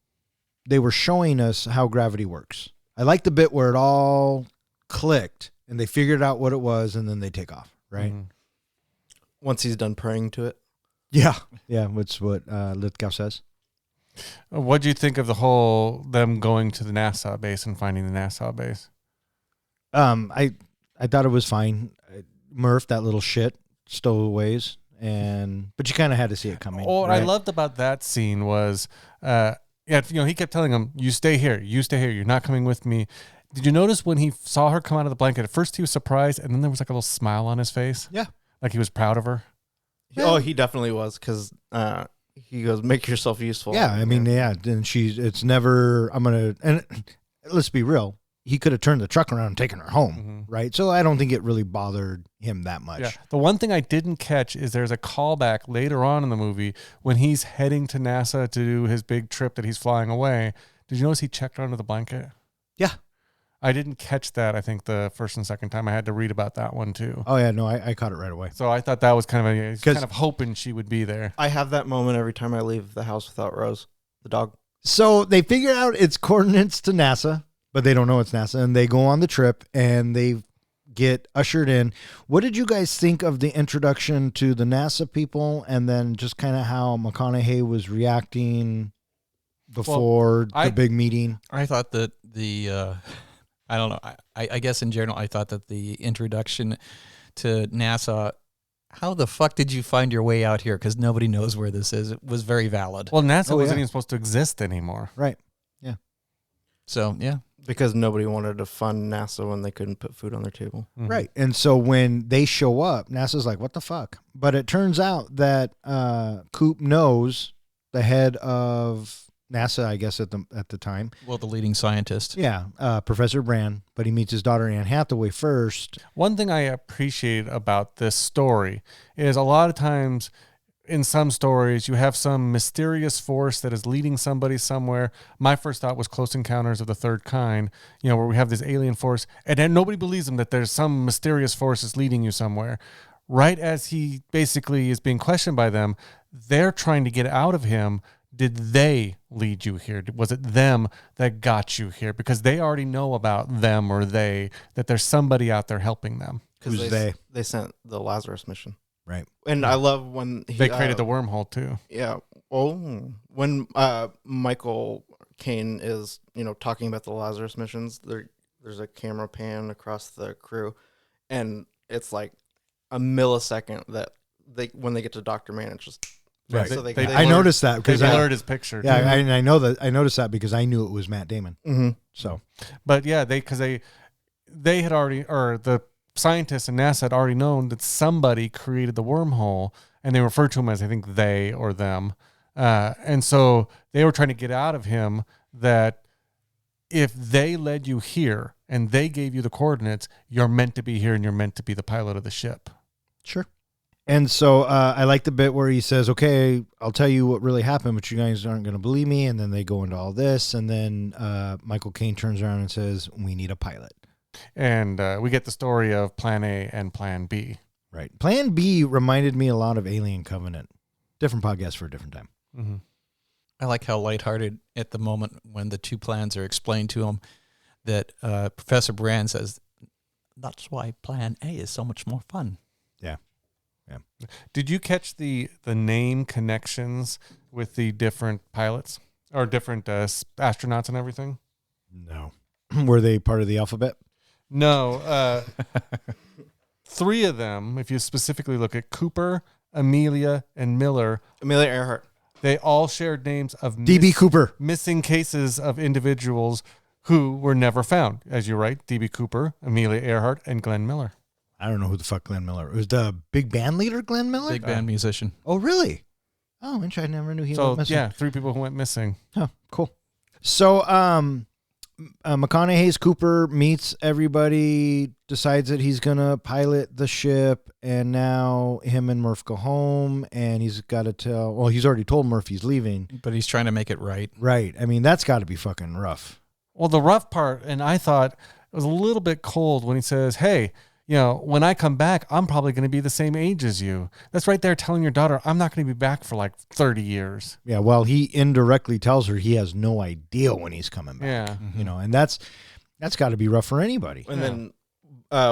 they were showing us how gravity works. I liked the bit where it all clicked and they figured out what it was and then they take off, right? Mm-hmm. once he's done praying to it. Yeah. Yeah, that's what Lithgow says. What do you think of the whole them going to the NASA base and finding the NASA base? I thought it was fine. Murph, that little shit, stowaways, but you kind of had to see it coming. What right? I loved about that scene was, he kept telling him, "You stay here. You stay here. You're not coming with me." Did you notice when he saw her come out of the blanket? At first, he was surprised, and then there was like a little smile on his face. Yeah, like he was proud of her. Oh, he definitely was, because he goes, "Make yourself useful." Yeah, I mean, yeah. And it's never. And let's be real. He could have turned the truck around and taken her home, right? So I don't think it really bothered him that much. Yeah. The one thing I didn't catch is there's a callback later on in the movie when he's heading to NASA to do his big trip that he's flying away. Did you notice he checked under the blanket? Yeah. I didn't catch that, I think, the first and second time. I had to read about that one, too. Oh, yeah, no, I caught it right away. So I thought that was kind of hoping she would be there. I have that moment every time I leave the house without Rose, the dog. So they figure out its coordinates to NASA, but they don't know it's NASA, and they go on the trip, and they get ushered in. What did you guys think of the introduction to the NASA people, and then just kind of how McConaughey was reacting before the big meeting? I thought that I don't know. I guess in general, I thought that the introduction to NASA, how the fuck did you find your way out here? Because nobody knows where this is. It was very valid. Well, NASA wasn't even supposed to exist anymore. Right. Yeah. So, yeah. Because nobody wanted to fund NASA when they couldn't put food on their table. Mm-hmm. Right. And so when they show up, NASA's like, what the fuck? But it turns out that Coop knows the head of NASA, I guess, at the time. Well, the leading scientist. Yeah, Professor Brand, but he meets his daughter Anne Hathaway first. One thing I appreciate about this story is a lot of times in some stories you have some mysterious force that is leading somebody somewhere. My first thought was Close Encounters of the Third Kind, where we have this alien force, and then nobody believes them that there's some mysterious force that's leading you somewhere. Right as he basically is being questioned by them, they're trying to get out of him. Did they lead you here? Was it them that got you here? Because they already know about them or that there's somebody out there helping them. Who's they? They sent the Lazarus mission. Right. And I love when they created the wormhole too. Yeah. Oh, when Michael Caine is, talking about the Lazarus missions, there's a camera pan across the crew, and it's like a millisecond that when they get to Dr. Man, it's just Yeah, So they I blurred- noticed that They because blurred his picture. yeah, I know that. I noticed that because I knew it was Matt Damon. Mhm. So But yeah, they had already, or the scientists and NASA had already known that somebody created the wormhole, and they referred to him as, I think, they or them. And so they were trying to get out of him that if they led you here and they gave you the coordinates, you're meant to be here and you're meant to be the pilot of the ship. sure. And so I like the bit where he says, "Okay, I'll tell you what really happened, but you guys aren't going to believe me." And then they go into all this, and then Michael Caine turns around and says, "We need a pilot." And we get the story of Plan A and Plan B. Right. Plan B reminded me a lot of Alien Covenant. Different podcast for a different time. Mm-hmm. I like how lighthearted at the moment when the two plans are explained to him that Professor Brand says, "That's why Plan A is so much more fun." Did you catch the name connections with the different pilots or different astronauts and everything? No. Were they part of the alphabet? No. 3 of them, if you specifically look at Cooper, Amelia, and Miller, Amelia Earhart. they all shared names of DB Cooper. missing cases of individuals who were never found. As you write, DB Cooper, Amelia Earhart, and Glenn Miller. I don't know who the fuck Glenn Miller. It was the big band leader, Glenn Miller? Big band musician. Oh, really? Oh, interesting. I never knew he So, went missing. yeah, 3 people who went missing. Huh, cool. So, McConaughey's Cooper meets everybody, decides that he's going to pilot the ship, and now him and Murph go home, and he's got to tell, well, he's already told Murph he's leaving. But he's trying to make it right. Right. I mean, that's got to be fucking rough. Well, the rough part, and I thought it was a little bit cold when he says, "Hey, when I come back, I'm probably going to be the same age as you." That's right there telling your daughter, I'm not going to be back for like 30 years. Yeah, well, he indirectly tells her he has no idea when he's coming back. Yeah. And that's got to be rough for anybody. And then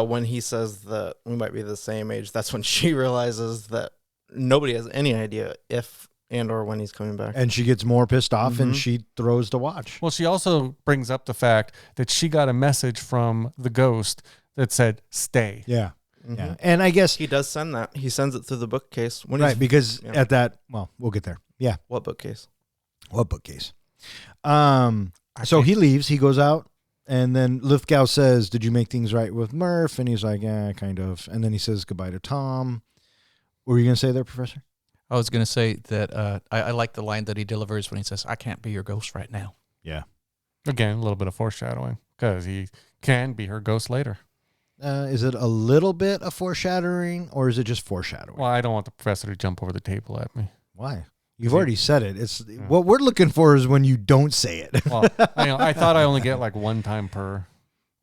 when he says that we might be the same age, that's when she realizes that nobody has any idea if and or when he's coming back. And she gets more pissed off, and she throws the watch. Well, she also brings up the fact that she got a message from the ghost that said, "Stay." Yeah. Yeah. And I guess, He does send that. He sends it through the bookcase. When right, he's, because yeah. at that, well, we'll get there. Yeah. What bookcase? What bookcase? So he leaves, he goes out, and then Lithgow says, "Did you make things right with Murph?" And he's like, "Yeah, kind of." And then he says goodbye to Tom. What were you going to say there, Professor? I was going to say that I like the line that he delivers when he says, "I can't be your ghost right now." Yeah. Again, a little bit of foreshadowing because he can be her ghost later. Is it a little bit of foreshadowing, or is it just foreshadowing? Well, I don't want the professor to jump over the table at me. Why? You've already said it. It's what we're looking for is when you don't say it. Well, I thought I only get like 1 time per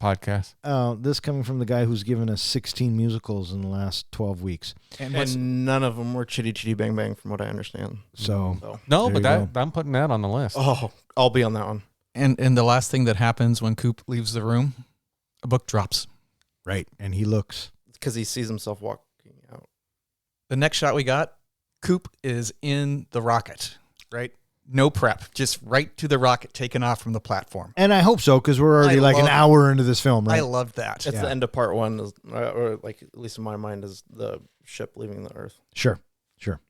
podcast. This coming from the guy who's given us 16 musicals in the last 12 weeks. And none of them were Chitty Chitty Bang Bang, from what I understand. So, No, There but you I'm putting that on the list. Oh, I'll be on that one. And the last thing that happens when Coop leaves the room, a book drops. right. And he looks. Because he sees himself walking out. The next shot we got, Coop is in the rocket, right? No prep, just right to the rocket, taken off from the platform. And I hope so, because we're already like an hour into this film, right? I loved that. It's the end of part 1, or like, at least in my mind, is the ship leaving the Earth. Sure.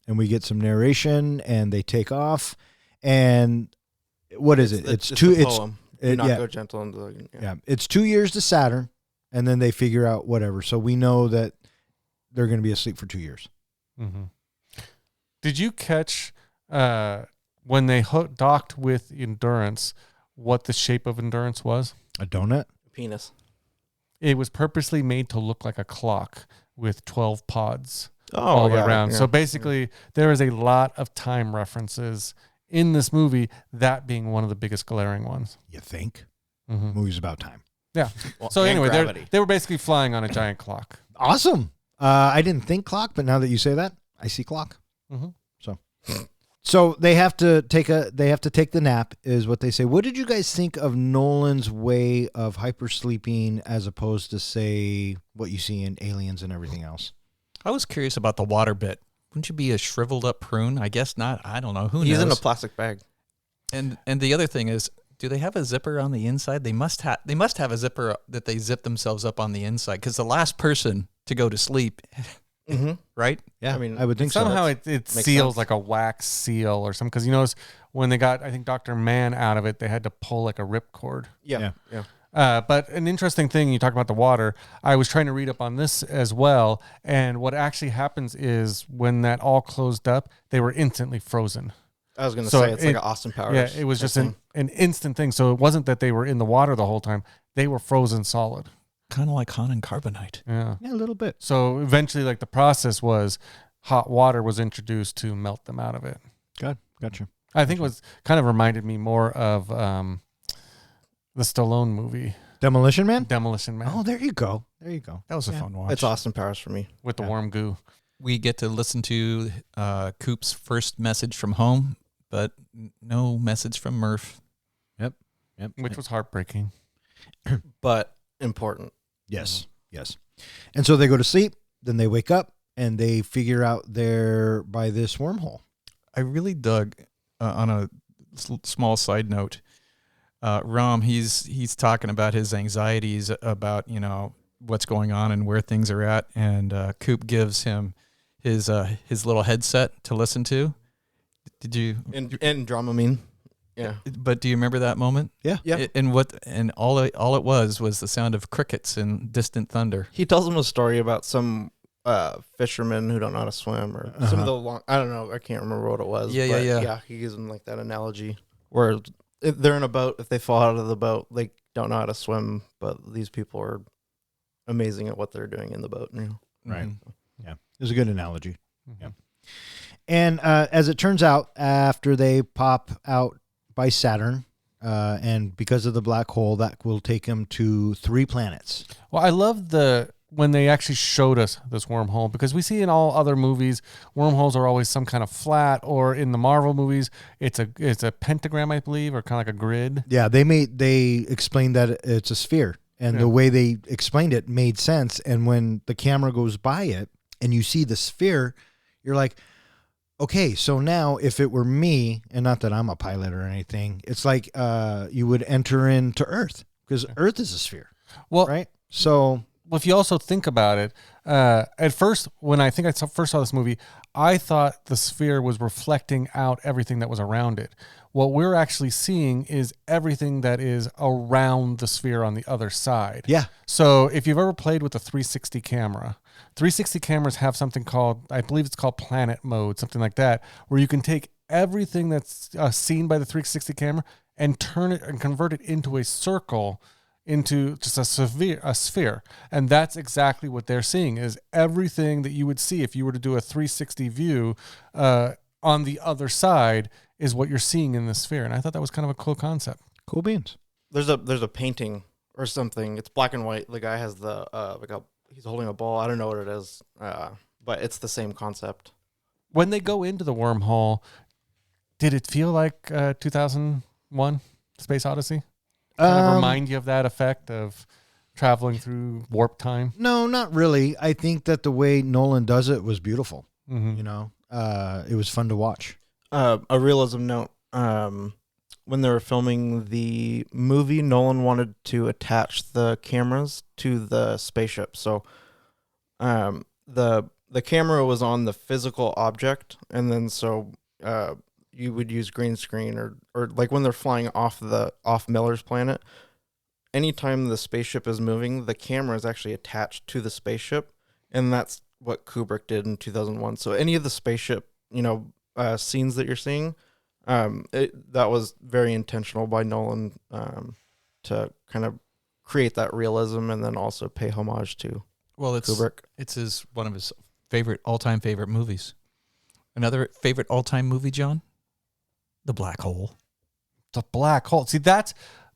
And we get some narration, and they take off. And what is it? It's two. The It's poem. Do not yeah. go gentle into the. Yeah, it's 2 years to Saturn, and then they figure out whatever. So we know that they're going to be asleep for 2 years. Mm-hmm. Did you catch when they docked with Endurance what the shape of Endurance was? A donut? Penis. It was purposely made to look like a clock with 12 pods Oh, all yeah, around. yeah. So basically, there is a lot of time references in this movie, that being one of the biggest glaring ones. You think? Mm-hmm. Movie's about time. Yeah. Well, So and anyway, gravity. they were basically flying on a giant clock. Awesome. I didn't think clock, but now that you say that, I see clock. Mm-hmm. So they have to take the nap, is what they say. What did you guys think of Nolan's way of hypersleeping as opposed to, say, what you see in Aliens and everything else? I was curious about the water bit. Wouldn't you be a shriveled up prune? I guess not. I don't know. Who knows? He's in a plastic bag. And the other thing is, do they have a zipper on the inside? They must have a zipper that they zip themselves up on the inside, because the last person to go to sleep Mm-hmm. right? Yeah, I mean, I would think Somehow so. it makes seals sense. like a wax seal or something. Because you notice when they got, I think, Dr. Mann out of it, they had to pull like a ripcord. Yeah. But an interesting thing, you talk about the water. I was trying to read up on this as well. And what actually happens is when that all closed up, they were instantly frozen. I was going to So say it's like it- an Austin Powers. Yeah, it was type just thing. an instant thing. So it wasn't that they were in the water the whole time. They were frozen solid. Kind of like Han and carbonite. Yeah. Yeah, a little bit. So eventually, like the process was hot water was introduced to melt them out of it. Gotcha. I think it was kind of reminded me more of the Stallone movie, Demolition Man? Demolition Man, Oh, there you go. There you go. That was a fun watch. It's Austin Powers for me. with the Yeah. warm goo. We get to listen to Coop's first message from home, but no message from Murph. Yep. Which was heartbreaking. But important. Yes. Yes. And so they go to sleep, then they wake up, and they figure out they're by this wormhole. I really dug on a small side note. Rom, he's talking about his anxieties about what's going on and where things are at, and Coop gives him his little headset to listen to. Did you? And Dramamine. Yeah. But do you remember that moment? Yeah. Yeah. And all it was the sound of crickets and distant thunder. He tells him a story about some fishermen who don't know how to swim, or some of the long. I don't know. I can't remember what it was. Yeah, but yeah. He gives him like that analogy where if they're in a boat. If they fall out of the boat, they don't know how to swim. But these people are amazing at what they're doing in the boat. Right. Mhm. Yeah. It was a good analogy. Mhm. Yeah. And as it turns out, after they pop out by Saturn, and because of the black hole, that will take them to 3 planets. Well, I love when they actually showed us this wormhole, because we see in all other movies wormholes are always some kind of flat, or in the Marvel movies it's a pentagram, I believe, or kind of like a grid. Yeah, they explained that it's a sphere, and the way they explained it made sense. And when the camera goes by it and you see the sphere, you're like, okay, so now if it were me, and not that I'm a pilot or anything, it's like you would enter into Earth, because Earth is a sphere, Well, right? So Well, if you also think about it, at first, when I think first saw this movie, I thought the sphere was reflecting out everything that was around it. What we're actually seeing is everything that is around the sphere on the other side. yeah, So if you've ever played with a 360 camera, 360 cameras have something called, I believe it's called planet mode, something like that, where you can take everything that's seen by the 360 camera and turn it and convert it into a circle, into just a sphere. And that's exactly what they're seeing, is everything that you would see if you were to do a 360 view on the other side is what you're seeing in the sphere. And I thought that was kind of a cool concept. cool beans. There's a painting or something. It's black and white. The guy has he's holding a ball. I don't know what it is, but it's the same concept. When they go into the wormhole, did it feel like 2001 Space Odyssey? Kind of remind you of that effect of traveling through warp time? No, not really. I think that the way Nolan does it was beautiful. Mm-hmm. You know, it was fun to watch. A realism note. When they were filming the movie, Nolan wanted to attach the cameras to the spaceship. So the camera was on the physical object, and then you would use green screen or like when they're flying off Miller's planet. Anytime the spaceship is moving, the camera is actually attached to the spaceship, and that's what Kubrick did in 2001. So any of the spaceship, scenes that you're seeing, that was very intentional by Nolan to kind of create that realism and then also pay homage to Kubrick. It's one of his all-time favorite movies. Another favorite all-time movie, John? The Black Hole. The black hole. See, that's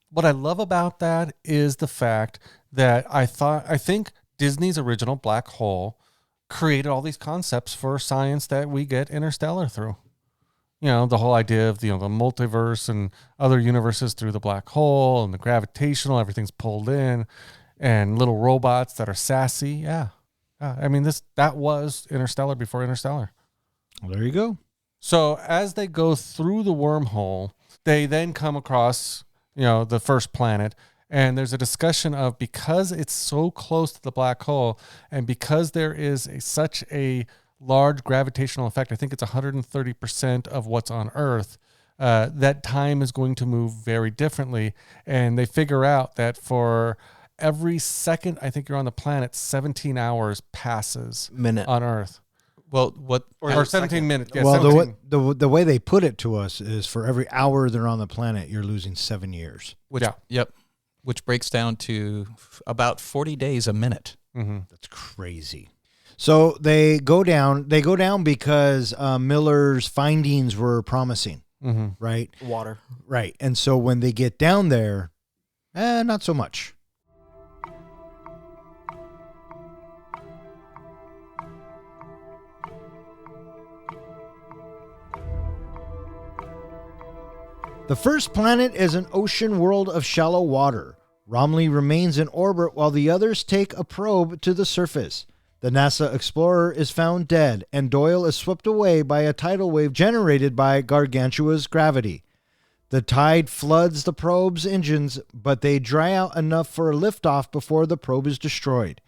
what I love about that, is the fact that I think Disney's original Black Hole created all these concepts for science that we get Interstellar through. The whole idea of the multiverse and other universes through the black hole, and the gravitational, everything's pulled in, and little robots that are sassy. Yeah. I mean, that was Interstellar before Interstellar. Well, there you go. So as they go through the wormhole, they then come across, the first planet, And there's a discussion of, because it's so close to the black hole and because there is such a large gravitational effect, I think it's 130% of what's on Earth, that time is going to move very differently. And they figure out that for every second I think you're on the planet, 17 hours passes on Earth. Well, what Or 17 minutes. Yeah, well, 17. the way they put it to us is for every hour they're on the planet, you're losing 7 years. which breaks down to about 40 days a minute. Mm-hmm. That's crazy. So they go down. They go down because Miller's findings were promising, right? Water. Right. And so when they get down there, not so much. The first planet is an ocean world of shallow water. Romley remains in orbit while the others take a probe to the surface. The NASA explorer is found dead, and Doyle is swept away by a tidal wave generated by Gargantua's gravity. The tide floods the probe's engines, but they dry out enough for a liftoff before the probe is destroyed.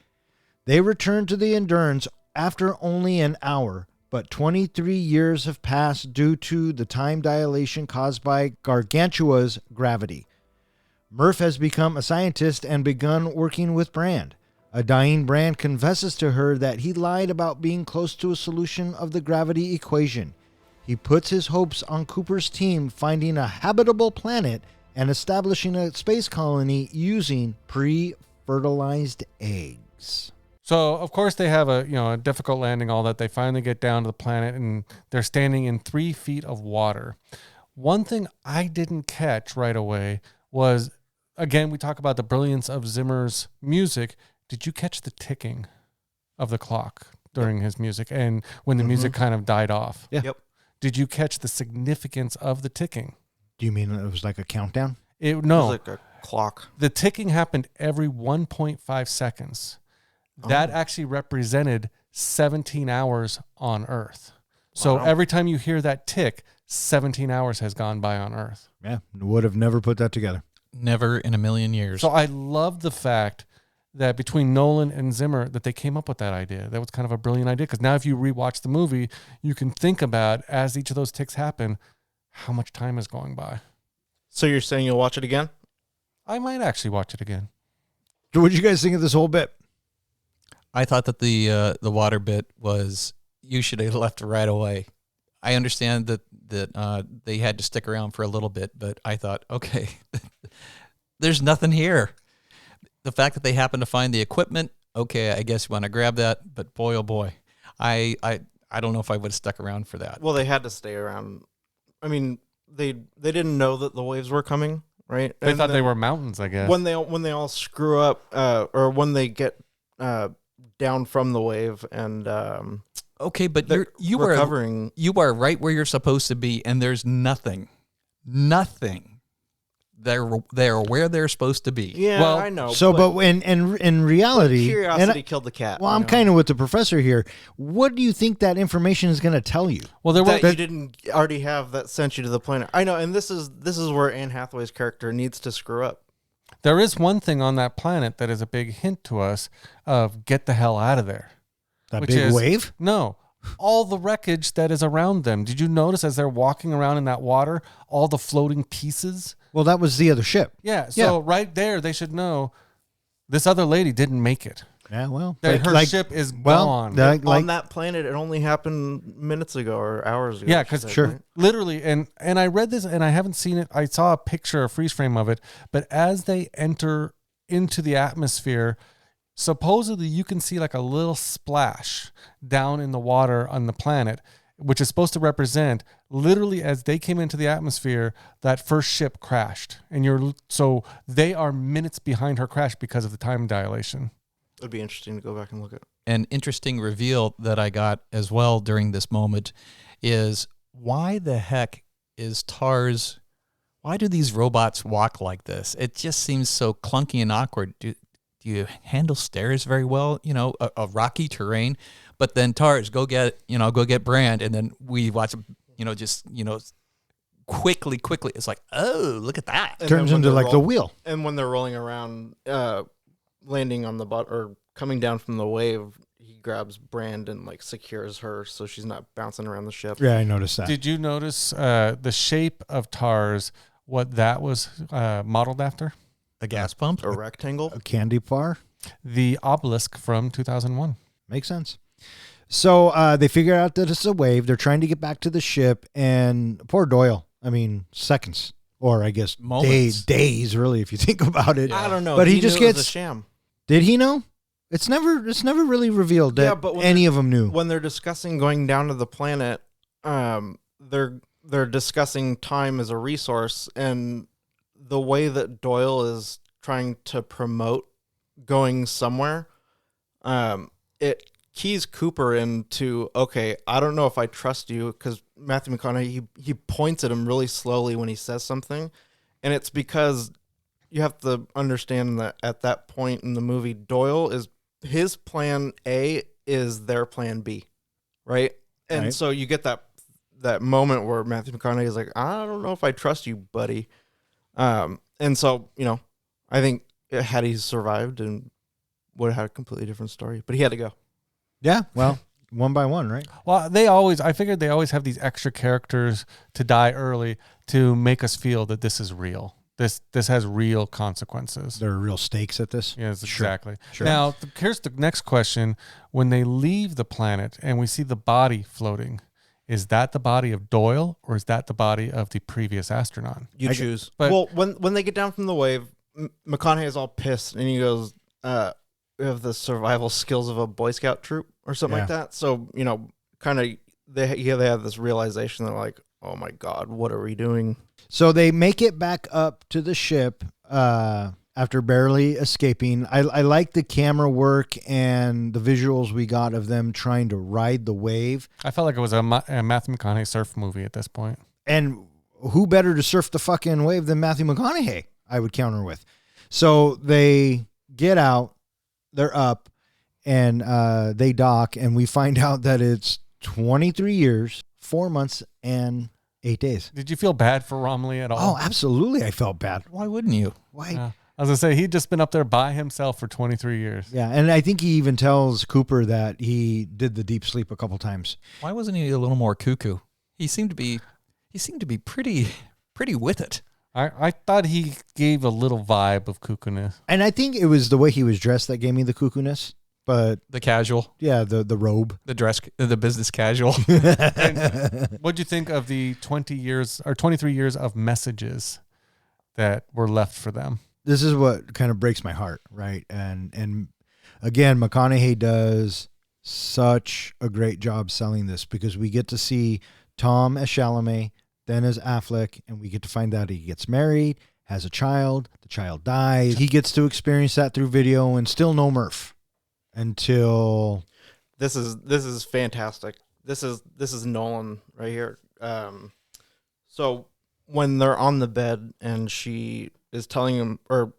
They return to the Endurance after only an hour, but 23 years have passed due to the time dilation caused by Gargantua's gravity. Murph has become a scientist and begun working with Brand. A dying Brand confesses to her that he lied about being close to a solution of the gravity equation. He puts his hopes on Cooper's team finding a habitable planet and establishing a space colony using pre-fertilized eggs. So, of course, they have a difficult landing, all that. They finally get down to the planet, and they're standing in 3 feet of water. One thing I didn't catch right away was, again, we talk about the brilliance of Zimmer's music. Did you catch the ticking of the clock during his music and when the music kind of died off? Yeah. Yep. Did you catch the significance of the ticking? Do you mean it was like a countdown? No. It was like a clock. The ticking happened every 1.5 seconds. That actually represented 17 hours on Earth. So every time you hear that tick, 17 hours has gone by on Earth. Yeah, would have never put that together. Never in a million years. So I love the fact that between Nolan and Zimmer, that they came up with that idea. That was kind of a brilliant idea, because now if you rewatch the movie, you can think about, as each of those ticks happen, how much time is going by. So you're saying you'll watch it again? I might actually watch it again. What did you guys think of this whole bit? I thought that the water bit was, you should have left right away. I understand that they had to stick around for a little bit, but I thought, okay, there's nothing here. The fact that they happened to find the equipment, okay, I guess you want to grab that, but boy, oh boy, I don't know if I would have stuck around for that. Well, they had to stay around. I mean, they didn't know that the waves were coming, right? They thought they were mountains, I guess. When they all screw up, or when they get down from the wave and Okay, but you recovering. You are right where you're supposed to be, and there's nothing. They're where they're supposed to be. Yeah, Well, I know. So, but in reality, curiosity killed the cat. Well, I'm kind of with the professor here. What do you think that information is going to tell you? Well, there that were you didn't already have that sent you to the planet. I know, and this is where Anne Hathaway's character needs to screw up. There is one thing on that planet that is a big hint to us of get the hell out of there. That Which big is- wave? No, all the wreckage that is around them. Did you notice as they're walking around in that water, all the floating pieces? Well, that was the other ship. Yeah, so right there, they should know this other lady didn't make it. Yeah, well, That her ship is gone. On that planet, it only happened minutes ago or hours ago. Yeah, because literally, and I read this, and I haven't seen it. I saw a picture, a freeze frame of it. But as they enter into the atmosphere, supposedly you can see like a little splash down in the water on the planet, which is supposed to represent literally as they came into the atmosphere, that first ship crashed, and so they are minutes behind her crash because of the time dilation. It'd be interesting to go back and look at. An interesting reveal that I got as well during this moment is, why the heck is TARS, why do these robots walk like this? It just seems so clunky and awkward. Do you handle stairs very well? You know, a rocky terrain, but then TARS, go get Brand, and then we watch, quickly. It's like, oh, look at that. And Turns then when into they're like the wheel. And when they're rolling around, landing on the or coming down from the wave, he grabs Brand and like secures her so she's not bouncing around the ship. Yeah, I noticed that. Did you notice the shape of TARS, what that was modeled after? A gas pump? A rectangle. A candy bar. The obelisk from 2001. Makes sense. So they figure out that it's a wave. They're trying to get back to the ship, and poor Doyle. I mean, seconds, or I guess Moments. days, really, if you think about it. I don't know, But he just knew it was gets- a sham. Did he know? It's never really revealed that Yeah, but when any of them knew. When they're discussing going down to the planet, they're discussing time as a resource, and the way that Doyle is trying to promote going somewhere, it keys Cooper into, okay, I don't know if I trust you, because Matthew McConaughey, he points at him really slowly when he says something, and it's because you have to understand that at that point in the movie, Doyle is his plan A is their plan B, right? And Right. so you get that moment where Matthew McConaughey is like, I don't know if I trust you, buddy. And so, I think had he survived and would have had a completely different story, but he had to go. Yeah, well, one by one, right? Well, I figured they always have these extra characters to die early to make us feel that this is real. This has real consequences. There are real stakes at this. Yes, Sure. exactly. Sure. Now, here's the next question. When they leave the planet and we see the body floating, is that the body of Doyle or is that the body of the previous astronaut? You I- choose. but- Well, when they get down from the wave, McConaughey is all pissed, and he goes, "We have the survival skills of a Boy Scout troop or something like Yeah. that." So kind of they have this realization that like, oh my God, what are we doing? So they make it back up to the ship after barely escaping. I like the camera work and the visuals we got of them trying to ride the wave. I felt like it was a Matthew McConaughey surf movie at this point. And who better to surf the fucking wave than Matthew McConaughey, I would counter with. So they get out, they're up, and they dock, and we find out that it's 23 years, 4 months, and 8 days. Did you feel bad for Romilly at all? Oh, absolutely. I felt bad. Why wouldn't you? Why? Yeah. I was going to say, he'd just been up there by himself for 23 years. Yeah, and I think he even tells Cooper that he did the deep sleep a couple times. Why wasn't he a little more cuckoo? He seemed to be pretty with it. I thought he gave a little vibe of cuckoo-ness. And I think it was the way he was dressed that gave me the cuckoo-ness. But The casual, yeah, the robe. the dress, the business casual. What'd you think of the 20 years or 23 years of messages that were left for them? This is what kind of breaks my heart, right? And again, McConaughey does such a great job selling this because we get to see Tom as Chalamet, then as Affleck, and we get to find out he gets married, has a child, the child dies. He gets to experience that through video and still no Murph until This is fantastic. This is Nolan right here. So when they're on the bed and she is telling him, or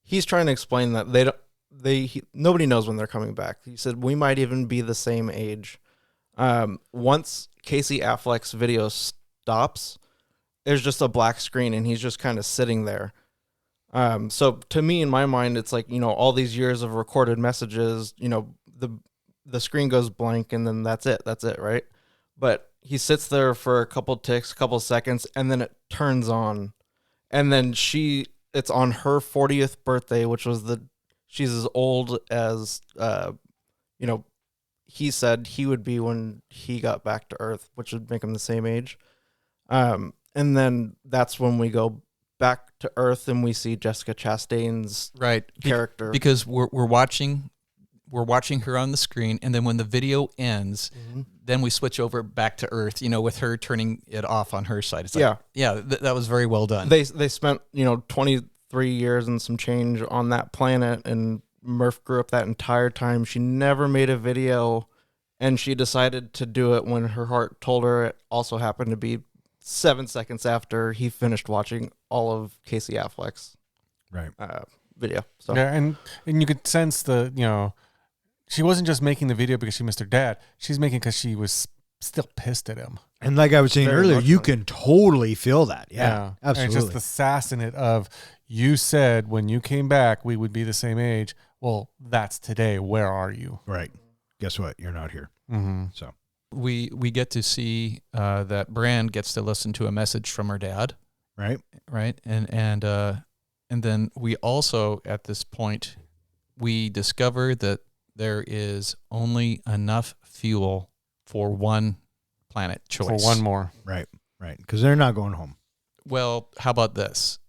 he's trying to explain that nobody knows when they're coming back. He said we might even be the same age. Once Casey Affleck's video stops, there's just a black screen and he's just kind of sitting there. So to me, in my mind, it's like, all these years of recorded messages, the screen goes blank and then that's it, right? But he sits there for a couple ticks, couple seconds, and then it turns on. And then it's on her 40th birthday, which was she's as old as, he said he would be when he got back to Earth, which would make him the same age. And then that's when we go back to Earth and we see Jessica Chastain's Right. character. Because we're watching her on the screen, and then when the video ends, then we switch over back to Earth, with her turning it off on her side. It's like, that was very well done. They spent 23 years and some change on that planet, and Murph grew up that entire time. She never made a video, and she decided to do it when her heart told her. It also happened to be 7 seconds after he finished watching all of Casey Affleck's right. video. So Yeah, and you could sense she wasn't just making the video because she missed her dad. She's making because she was still pissed at him. And like I was saying Very earlier, much you so. can totally feel that. Yeah, And absolutely. it's just the sass in it of, you said when you came back we would be the same age. Well, that's today. Where are you? Right. Guess what? You're not here. Mm-hmm. So We get to see that Bran gets to listen to a message from her dad, right. right? And then we also, at this point, we discover that there is only enough fuel for one planet choice. For one more. Right. Because they're not going home. Well, how about this?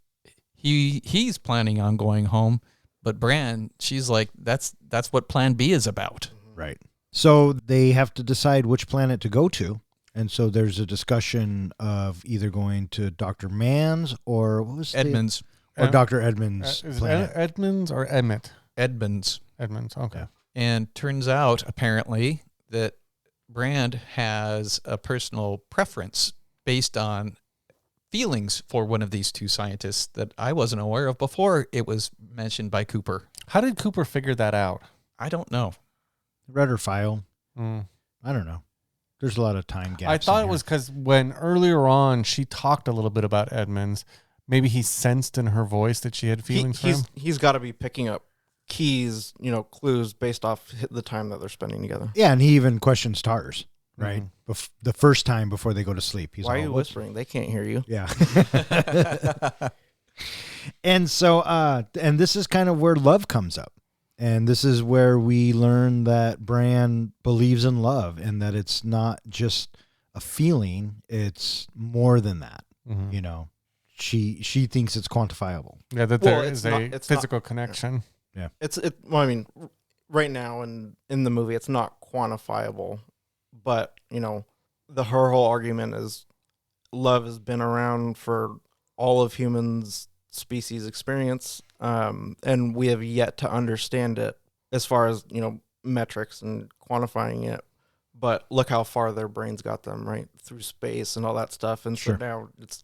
He's planning on going home, but Bran, she's like, that's what Plan B is about. Right. So they have to decide which planet to go to. And so there's a discussion of either going to Dr. Mann's or what was Edmonds. or Dr. Edmonds' Is planet. it Edmonds or Emmett? Edmonds. Edmonds. Okay. And turns out, apparently, that Brand has a personal preference based on feelings for one of these two scientists that I wasn't aware of before it was mentioned by Cooper. How did Cooper figure that out? I don't know. Read her file. Mm. I don't know. There's a lot of time gaps. I thought in it here. was because when earlier on she talked a little bit about Edmonds, maybe he sensed in her voice that she had feelings for him. He's got to be picking up keys, clues based off the time that they're spending together. Yeah, and he even questions Tars, right? Mhm. The first time before they go to sleep. He's Why are all, you "What's-" whispering? They can't hear you. Yeah. And so, and this is kind of where love comes up. And this is where we learn that Bran believes in love and that it's not just a feeling, it's more than that. Mhm. You know, she thinks it's quantifiable. Yeah, that Well, there it's is not- a it's not- physical connection. Well, I mean, right now in the movie, it's not quantifiable, but her whole argument is love has been around for all of humans' species experience, and we have yet to understand it as far as metrics and quantifying it. But look how far their brains got them, right, through space and all that stuff. And Sure. so now it's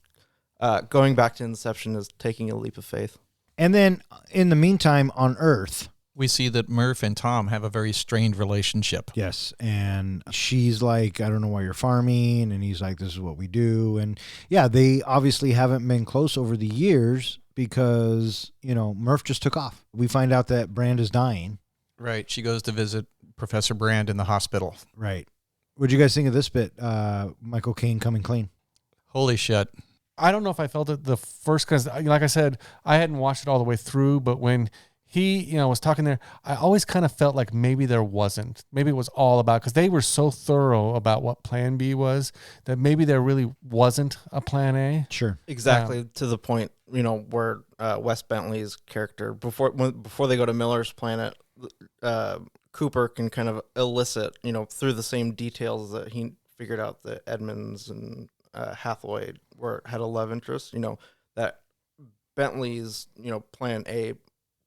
going back to Inception is taking a leap of faith. And then in the meantime, on Earth, We see that Murph and Tom have a very strained relationship. yes, and she's like, I don't know why you're farming, and he's like, this is what we do. And yeah, they obviously haven't been close over the years because, Murph just took off. We find out that Brand is dying. Right. She goes to visit Professor Brand in the hospital. Right. What'd you guys think of this bit? Michael Caine coming clean. Holy shit. I don't know if I felt it the first, because like I said, I hadn't watched it all the way through, but when he, was talking there, I always kind of felt like maybe there wasn't. Maybe it was all about, because they were so thorough about what Plan B was, that maybe there really wasn't a Plan A. Sure. Exactly, to the point, where Wes Bentley's character, before they go to Miller's planet, Cooper can kind of elicit, through the same details that he figured out that Edmonds and Hathaway had a love interest, that Bentley's, Plan A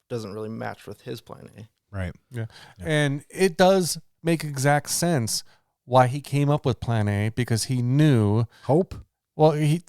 doesn't really match with his Plan A. Right. Yeah. And it does make exact sense why he came up with Plan A, because he knew Hope. Well, he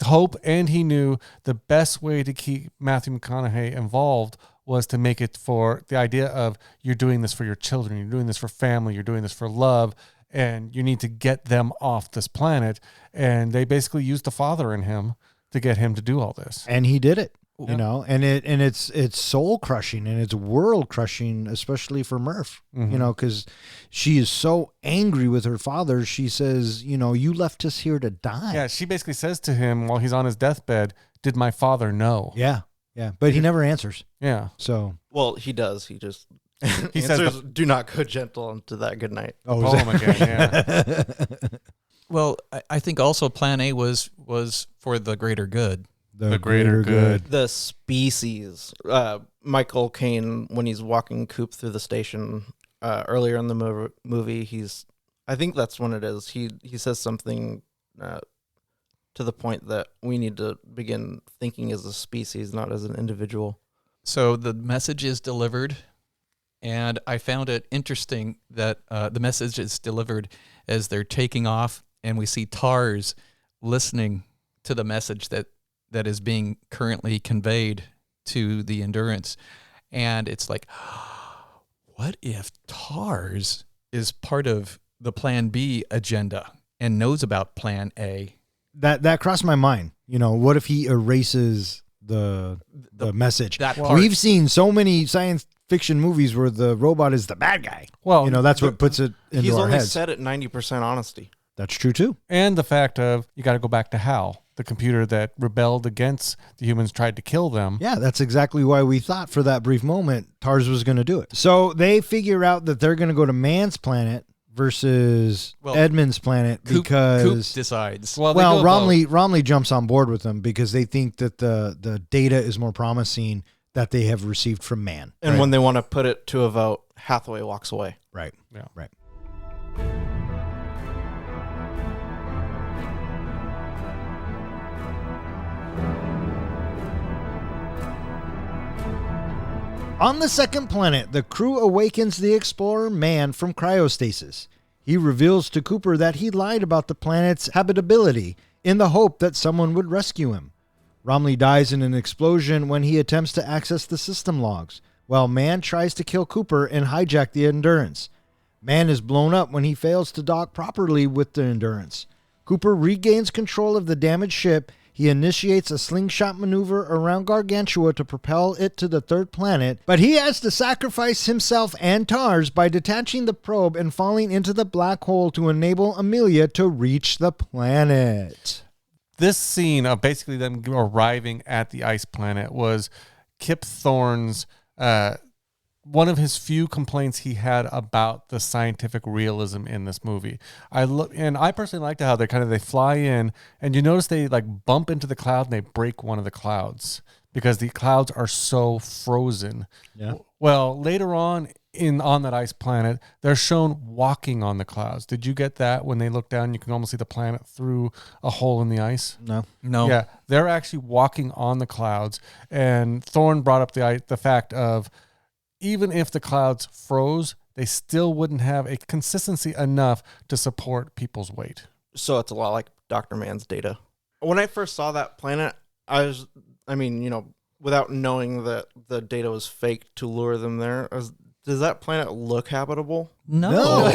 knew the best way to keep Matthew McConaughey involved was to make it for the idea of, you're doing this for your children, you're doing this for family, you're doing this for love, and you need to get them off this planet. And they basically used the father in him to get him to do all this. And he did it. Yeah. And it's soul crushing and it's world crushing, especially for Murph, Mhm. because she is so angry with her father. She says, you left us here to die. Yeah, she basically says to him while he's on his deathbed, "Did my father know?" Yeah. Yeah. But he never answers. Yeah. So, Well, he does. He just He says answers, "Do not go gentle into that good night." is Poem that- again, yeah. Well, I think also Plan A was for the greater good. the greater good. The species. Michael Caine, when he's walking Coop through the station earlier in the movie, I think that's when it is. He says something to the point that we need to begin thinking as a species, not as an individual. So the message is delivered, and I found it interesting that the message is delivered as they're taking off, and we see Tars listening to the message that is being currently conveyed to the Endurance. And it's like, what if Tars is part of the Plan B agenda? and knows about Plan A. That crossed my mind. You know, what if he erases the message? That part. We've seen so many science fiction movies where the robot is the bad guy. Well, you know, that's what puts it into He's our only heads. said it 90% honesty. That's true too. and the fact of you got to go back to Hal, the computer that rebelled against the humans, tried to kill them. Yeah, that's exactly why we thought for that brief moment TARS was going to do it. So they figure out that they're going to go to Man's planet versus Edmund's planet Coop because decides. Well, they go Romley jumps on board with them because they think that the data is more promising that they have received from Man. And right? when they want to put it to a vote, Hathaway walks away. Right. Yeah. Right. On the second planet, the crew awakens the explorer Man from cryostasis. He reveals to Cooper that he lied about the planet's habitability in the hope that someone would rescue him. Romley dies in an explosion when he attempts to access the system logs, while Man tries to kill Cooper and hijack the Endurance. Man is blown up when he fails to dock properly with the Endurance. Cooper regains control of the damaged ship. He initiates a slingshot maneuver around Gargantua to propel it to the third planet, but he has to sacrifice himself and TARS by detaching the probe and falling into the black hole to enable Amelia to reach the planet. This scene of basically them arriving at the ice planet was Kip Thorne's one of his few complaints he had about the scientific realism in this movie. I personally liked how they fly in, and you notice they like bump into the cloud and they break one of the clouds because the clouds are so frozen. Yeah. Well, later on that ice planet, they're shown walking on the clouds. Did you get that? When they look down, you can almost see the planet through a hole in the ice. No. Yeah, they're actually walking on the clouds. And Thorne brought up the fact of even if the clouds froze, they still wouldn't have a consistency enough to support people's weight. So it's a lot like Dr. Man's data. When I first saw that planet, without knowing that the data was fake to lure them there, does that planet look habitable? No.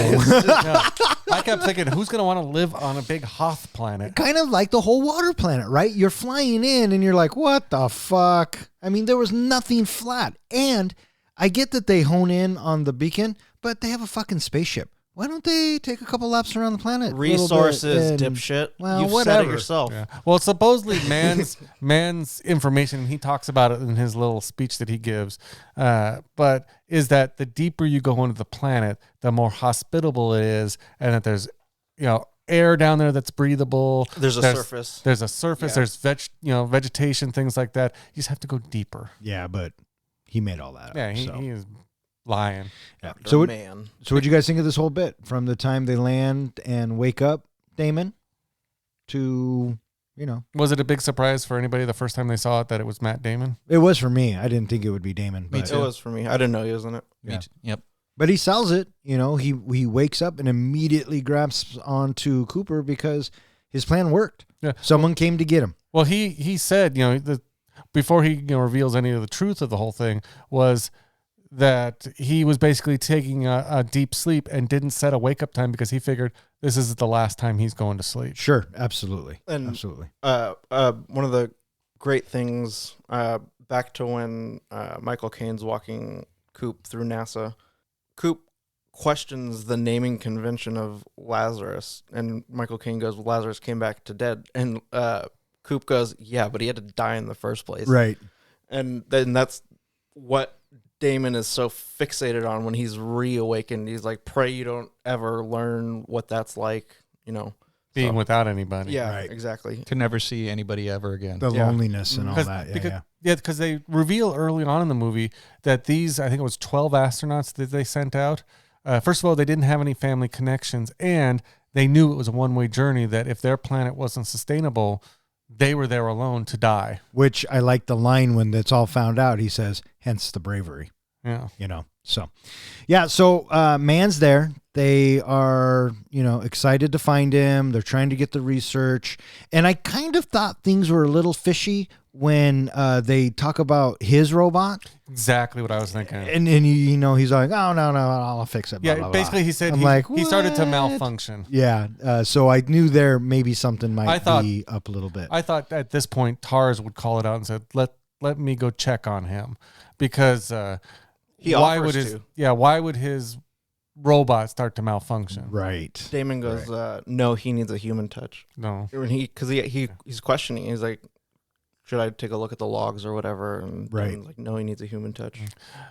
I kept thinking, who's going to want to live on a big Hoth planet? Kind of like the whole water planet, right? You're flying in and you're like, what the fuck? I mean, there was nothing flat. And I get that they hone in on the beacon, but they have a fucking spaceship. Why don't they take a couple laps around the planet? Resources, dipshit. Well, You've whatever. said it yourself. Yeah. Well, supposedly man's information, and he talks about it in his little speech that he gives, but is that the deeper you go into the planet, the more hospitable it is, and that there's, air down there that's breathable. There's a surface. There's a surface. Yeah. There's vegetation, things like that. You just have to go deeper. Yeah, but he made all that up. Yeah, he is lying. Yeah. Dr. So Man. what'd you guys think of this whole bit from the time they land and wake up Damon to, Was it a big surprise for anybody the first time they saw it that it was Matt Damon? it was for me. I didn't think it would be Damon. Me but- too. It was for me. I didn't know he was in it. Yeah. Yep. But he sells it. He wakes up and immediately grabs onto Cooper because his plan worked. Yeah. Someone came to get him. Well, he said, before he reveals any of the truth of the whole thing, was that he was basically taking a deep sleep and didn't set a wake up time because he figured this is the last time he's going to sleep. Sure, absolutely. And Absolutely. one of the great things back to when Michael Caine's walking Coop through NASA, Coop questions the naming convention of Lazarus, and Michael Caine goes, well, Lazarus came back to dead, and Coop goes, yeah, but he had to die in the first place. Right. And then that's what Damon is so fixated on when he's reawakened. He's like, pray you don't ever learn what that's like, Being So- without anybody. Yeah, Right. exactly. To never see anybody ever again. The Yeah. loneliness and all that. Yeah, yeah. Because they reveal early on in the movie that these, I think it was 12 astronauts that they sent out. First of all, they didn't have any family connections, and they knew it was a one-way journey, that if their planet wasn't sustainable, they were there alone to die. Which I like the line when it's all found out. He says, hence the bravery. Yeah. So Man's there. They are, excited to find him. They're trying to get the research. And I kind of thought things were a little fishy when they talk about his robot, Exactly what I was thinking. and you know he's like, oh no, I'll fix it. Blah, Yeah, blah, blah. basically he said I'm he, like, he started to what? malfunction. Yeah, so I knew there maybe something I might thought- be up a little bit. I thought at this point TARS would call it out and said, let me go check on him, because He why offers would to. why would his robot start to malfunction? Right. Damon goes, no, he needs a human touch. No. When he's questioning. He's like, should I take a look at the logs or whatever? And Right. Damon's like, no, he needs a human touch.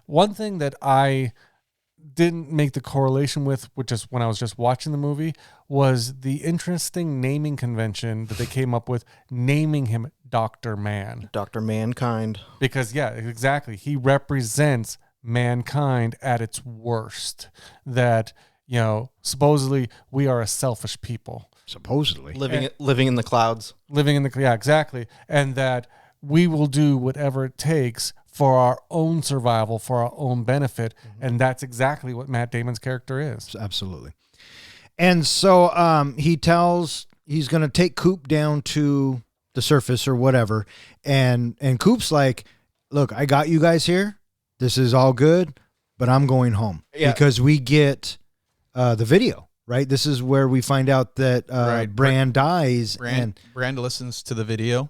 One thing that I didn't make the correlation with, which is when I was just watching the movie, was the interesting naming convention that they came up with, naming him Dr. Man. Dr. Mankind. Because, yeah, exactly. He represents mankind at its worst. That, you know, supposedly we are a selfish people. Supposedly. Living in the clouds. Living in the, yeah, exactly. And that we will do whatever it takes for our own survival, for our own benefit. And that's exactly what Matt Damon's character is. Absolutely. And so he tells he's going to take Coop down to the surface or whatever. And Coop's like, look, I got you guys here. This is all good, but I'm going home. Yeah. Because we get the video, right? This is where we find out that Right. Brand dies. Brand listens to the video,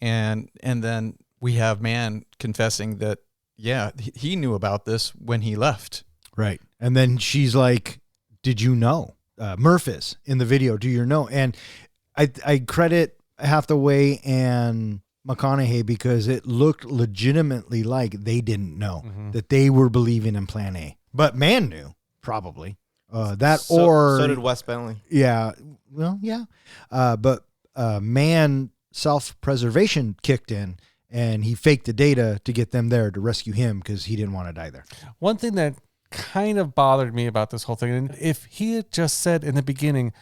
and then we have Man confessing that, yeah, he knew about this when he left. Right. And then she's like, did you know? Murph is in the video. Do you know? And I credit Hathaway and McConaughey because it looked legitimately like they didn't know that they were believing in Plan A. But Man knew, probably. So did Wes Bentley. Yeah. Well, yeah. But Man self-preservation kicked in, and he faked the data to get them there to rescue him because he didn't want to die there. One thing that kind of bothered me about this whole thing, and if he had just said in the beginning,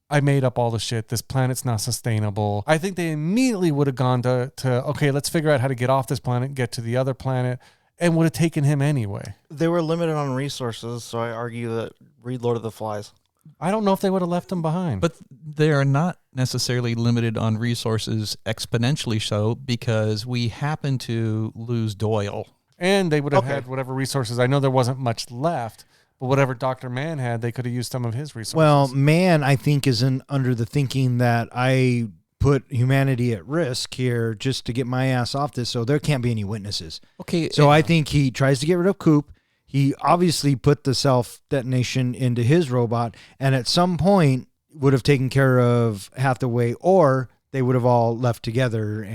I made up all the shit, this planet's not sustainable, I think they immediately would have gone to okay, let's figure out how to get off this planet, get to the other planet, and would have taken him anyway. They were limited on resources, so I argue that read Lord of the Flies. I don't know if they would have left him behind. But they are not necessarily limited on resources exponentially so, because we happen to lose Doyle. And they would have Okay. had whatever resources. I know there wasn't much left, but whatever Dr. Man had, they could have used some of his resources. Well, Man, I think, is under the thinking that I put humanity at risk here just to get my ass off this, so there can't be any witnesses. Okay. So I think he tries to get rid of Coop. He obviously put the self-detonation into his robot, and at some point would have taken care of Hathaway, or they would have all left together.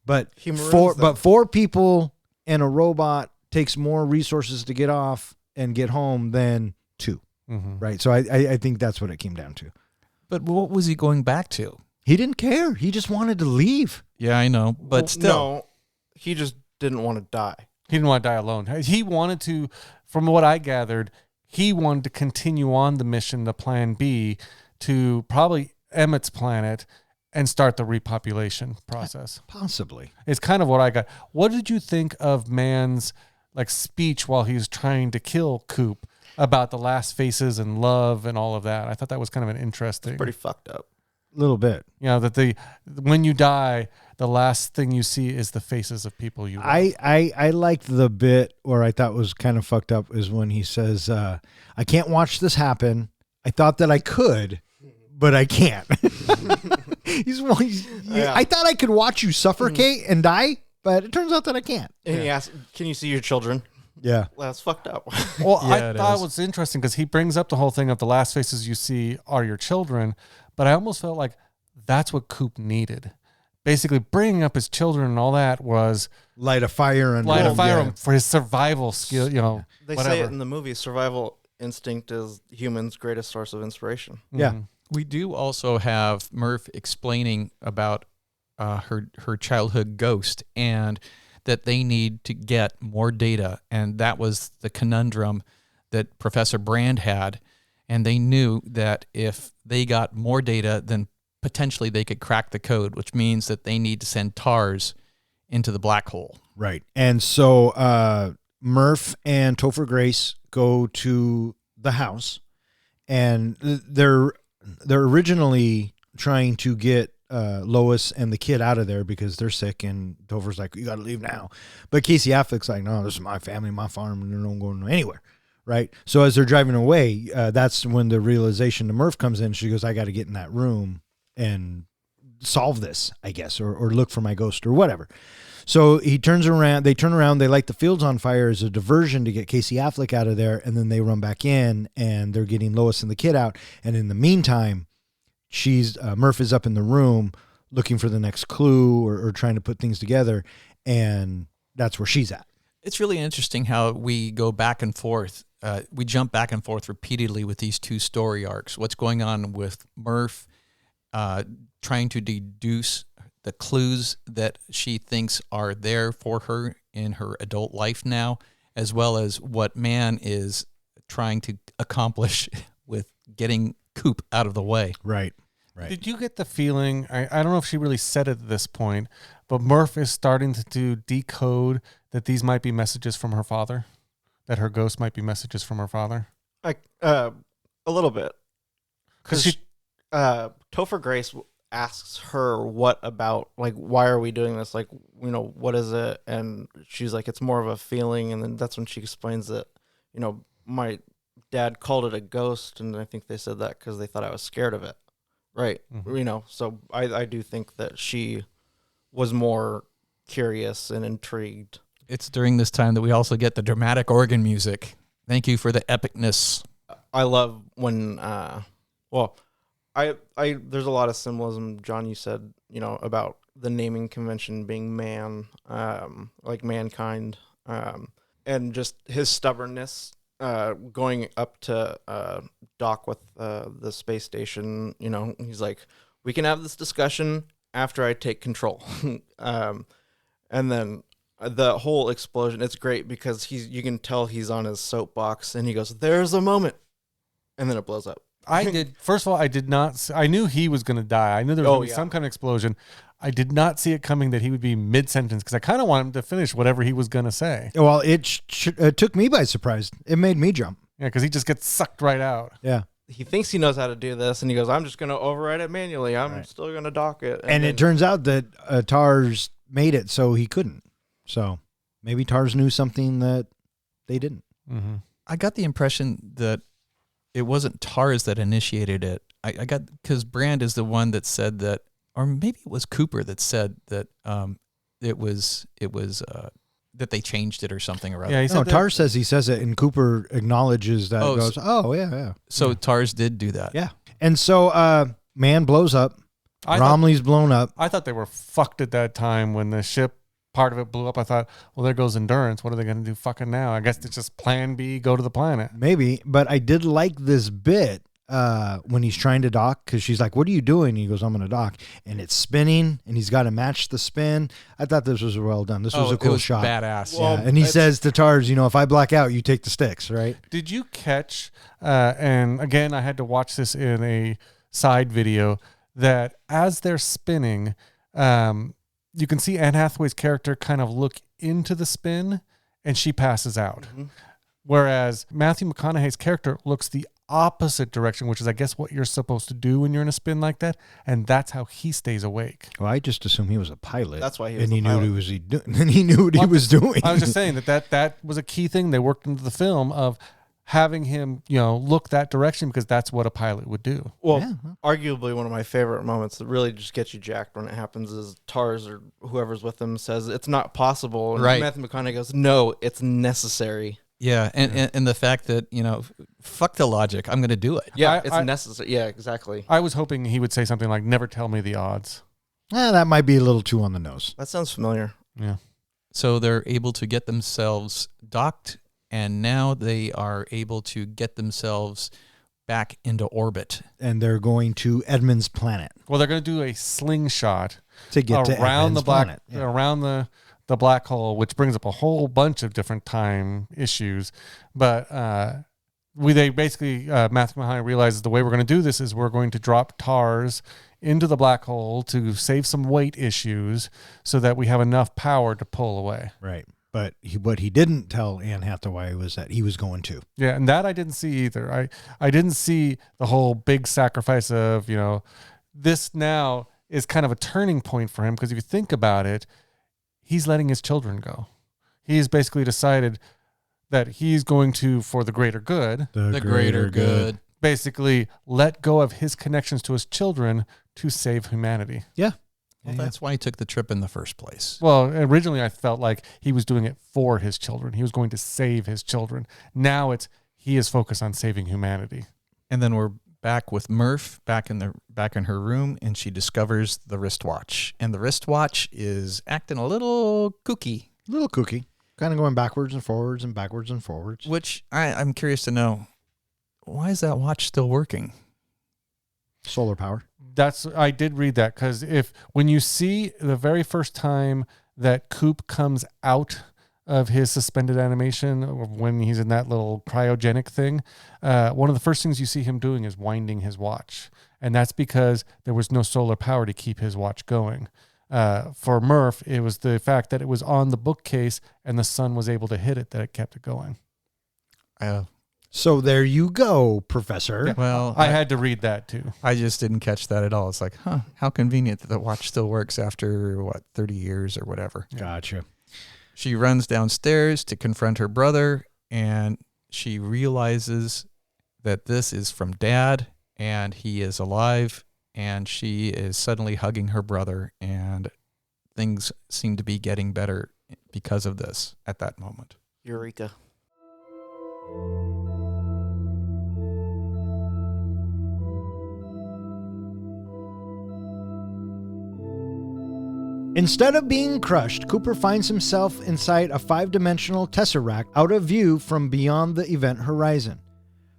But He maroons them. four people and a robot takes more resources to get off and get home than two, right? So I think that's what it came down to. But what was he going back to? He didn't care. He just wanted to leave. Yeah, I know. But Well, still. no, he just didn't want to die. he didn't want to die alone. He wanted to, from what I gathered, he wanted to continue on the mission, the plan B, to probably Emmett's planet and start the repopulation process. Possibly. It's kind of what I got. What did you think of Man's speech while he was trying to kill Coop about the last faces and love and all of that? I thought that was kind of an interesting. Pretty fucked up. A little bit. You know, that when you die, the last thing you see is the faces of people you love. I liked the bit where I thought was kind of fucked up is when he says, I can't watch this happen. I thought that I could, but I can't. I thought I could watch you suffocate and die, but it turns out that I can't. And he asked, can you see your children? Yeah. Well, that's fucked up. Well, Yeah, I it thought is. it was interesting because he brings up the whole thing of the last faces you see are your children, but I almost felt like that's what Coop needed. Basically, bringing up his children and all that was Light a fire and light a fire yeah. for his survival skill, They whatever. say it in the movie, survival instinct is humans' greatest source of inspiration. Yeah. We do also have Murph explaining about her childhood ghost and that they need to get more data. And that was the conundrum that Professor Brand had. And they knew that if they got more data, then potentially they could crack the code, which means that they need to send TARS into the black hole. Right. And so Murph and Topher Grace go to the house, and they're originally trying to get Lois and the kid out of there because they're sick, and Topher's like, you got to leave now. But Casey Affleck's like, no, this is my family, my farm, and they're not going anywhere. Right. So as they're driving away, that's when the realization to Murph comes in. She goes, I got to get in that room and solve this, I guess, or look for my ghost or whatever. So he turns around, they turn around, they light the fields on fire as a diversion to get Casey Affleck out of there. And then they run back in and they're getting Lois and the kid out. And in the meantime, Murph is up in the room looking for the next clue or trying to put things together. And that's where she's at. It's really interesting how we go back and forth. We jump back and forth repeatedly with these two story arcs. What's going on with Murph trying to deduce the clues that she thinks are there for her in her adult life now, as well as what Man is trying to accomplish with getting Coop out of the way. Right. Did you get the feeling, I don't know if she really said it at this point, but Murph is starting to decode that these might be messages from her father? That her ghost might be messages from her father? A little bit. Because Topher Grace asks her what about, like, why are we doing this? Like, you know, what is it? And she's like, it's more of a feeling. And then that's when she explains that, you know, my dad called it a ghost. And I think they said that because they thought I was scared of it. Right. Mm-hmm. You know, so I do think that she was more curious and intrigued. It's during this time that we also get the dramatic organ music. Thank you for the epicness. I love when, there's a lot of symbolism, John, you said, you know, about the naming convention being man, like mankind, and just his stubbornness, going up to dock with the space station. You know, he's like, we can have this discussion after I take control. And then the whole explosion, it's great because you can tell he's on his soapbox and he goes, there's a moment. And then it blows up. First of all, I did not, I knew he was going to die. I knew there was going to be some kind of explosion. I did not see it coming that he would be mid-sentence because I kind of want him to finish whatever he was going to say. Well, it took me by surprise. It made me jump. Yeah, because he just gets sucked right out. Yeah. He thinks he knows how to do this, and he goes, I'm just going to override it manually. I'm still going to dock it. And it turns out that TARS made it so he couldn't. So maybe TARS knew something that they didn't. Mm-hmm. I got the impression that it wasn't TARS that initiated it. I got, because Brand is the one that said that, or maybe it was Cooper that said that it was that they changed it or something or other. Yeah, he said TARS says he says it, and Cooper acknowledges that. Yeah. So TARS did do that. Yeah. And so Man blows up. Romley's blown up. I thought they were fucked at that time when the ship, part of it blew up. I thought, well, there goes Endurance. What are they going to do fucking now? I guess it's just plan B, go to the planet. Maybe, but I did like this bit when he's trying to dock, because she's like, what are you doing? And he goes, I'm going to dock. And it's spinning, and he's got to match the spin. I thought this was well done. This was a cool shot. Badass. Yeah. And he says to TARS, you know, if I black out, you take the sticks, right? Did you catch, and again, I had to watch this in a side video, that as they're spinning, you can see Anne Hathaway's character kind of look into the spin and she passes out. Mm-hmm. Whereas Matthew McConaughey's character looks the opposite direction, which is, I guess, what you're supposed to do when you're in a spin like that. And that's how he stays awake. Well, I just assumed he was a pilot. That's why he was and a he pilot. knew he knew what he was doing. I was just saying that was a key thing they worked into the film of having him, you know, look that direction because that's what a pilot would do. Well, arguably one of my favorite moments that really just gets you jacked when it happens is TARS or whoever's with him says it's not possible. And right. Matthew McConaughey goes, no, it's necessary. Yeah, and the fact that, you know, fuck the logic, I'm going to do it. Yeah, it's necessary. Yeah, exactly. I was hoping he would say something like, never tell me the odds. That might be a little too on the nose. That sounds familiar. Yeah. So they're able to get themselves docked, and now they are able to get themselves back into orbit. And they're going to Edmund's planet. Well, they're going to do a slingshot to get to around Edmund's the black planet. Yeah. around the black hole, which brings up a whole bunch of different time issues. But they basically Matthew McConaughey realizes the way we're going to do this is we're going to drop TARS into the black hole to save some weight issues so that we have enough power to pull away. Right. But what he didn't tell Anne Hathaway was that he was going to. Yeah, and that I didn't see either. I didn't see the whole big sacrifice of, you know, this now is kind of a turning point for him, because if you think about it, he's letting his children go. He's basically decided that he's going to, for the greater good, The greater good. basically let go of his connections to his children to save humanity. Yeah. Well, that's why he took the trip in the first place. Well, originally I felt like he was doing it for his children. He was going to save his children. Now he is focused on saving humanity. And then we're back with Murph back in her room, and she discovers the wristwatch. And the wristwatch is acting a little kooky. A little kooky. Kind of going backwards and forwards and backwards and forwards. Which I'm curious to know, why is that watch still working? Solar power. I did read that, because when you see the very first time that Coop comes out of his suspended animation, or when he's in that little cryogenic thing, one of the first things you see him doing is winding his watch. And that's because there was no solar power to keep his watch going. For Murph, it was the fact that it was on the bookcase and the sun was able to hit it that it kept it going. So there you go, Professor. Yeah. Well, I had to read that too. I just didn't catch that at all. It's like, how convenient that the watch still works after 30 years or whatever. Gotcha. She runs downstairs to confront her brother, and she realizes that this is from Dad, and he is alive, and she is suddenly hugging her brother, and things seem to be getting better because of this at that moment. Eureka. Instead of being crushed, Cooper finds himself inside a 5-dimensional tesseract out of view from beyond the event horizon.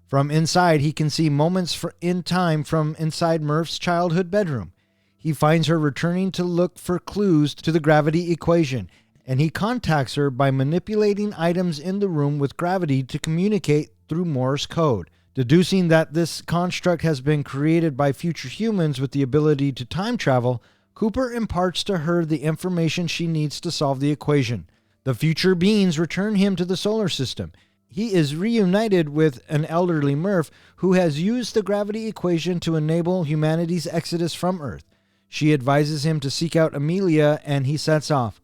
From inside, he can see moments in time from inside Murph's childhood bedroom. He finds her returning to look for clues to the gravity equation, and he contacts her by manipulating items in the room with gravity to communicate through Morse code. Deducing that this construct has been created by future humans with the ability to time travel, Cooper imparts to her the information she needs to solve the equation. The future beings return him to the solar system. He is reunited with an elderly Murph who has used the gravity equation to enable humanity's exodus from Earth. She advises him to seek out Amelia, and he sets off.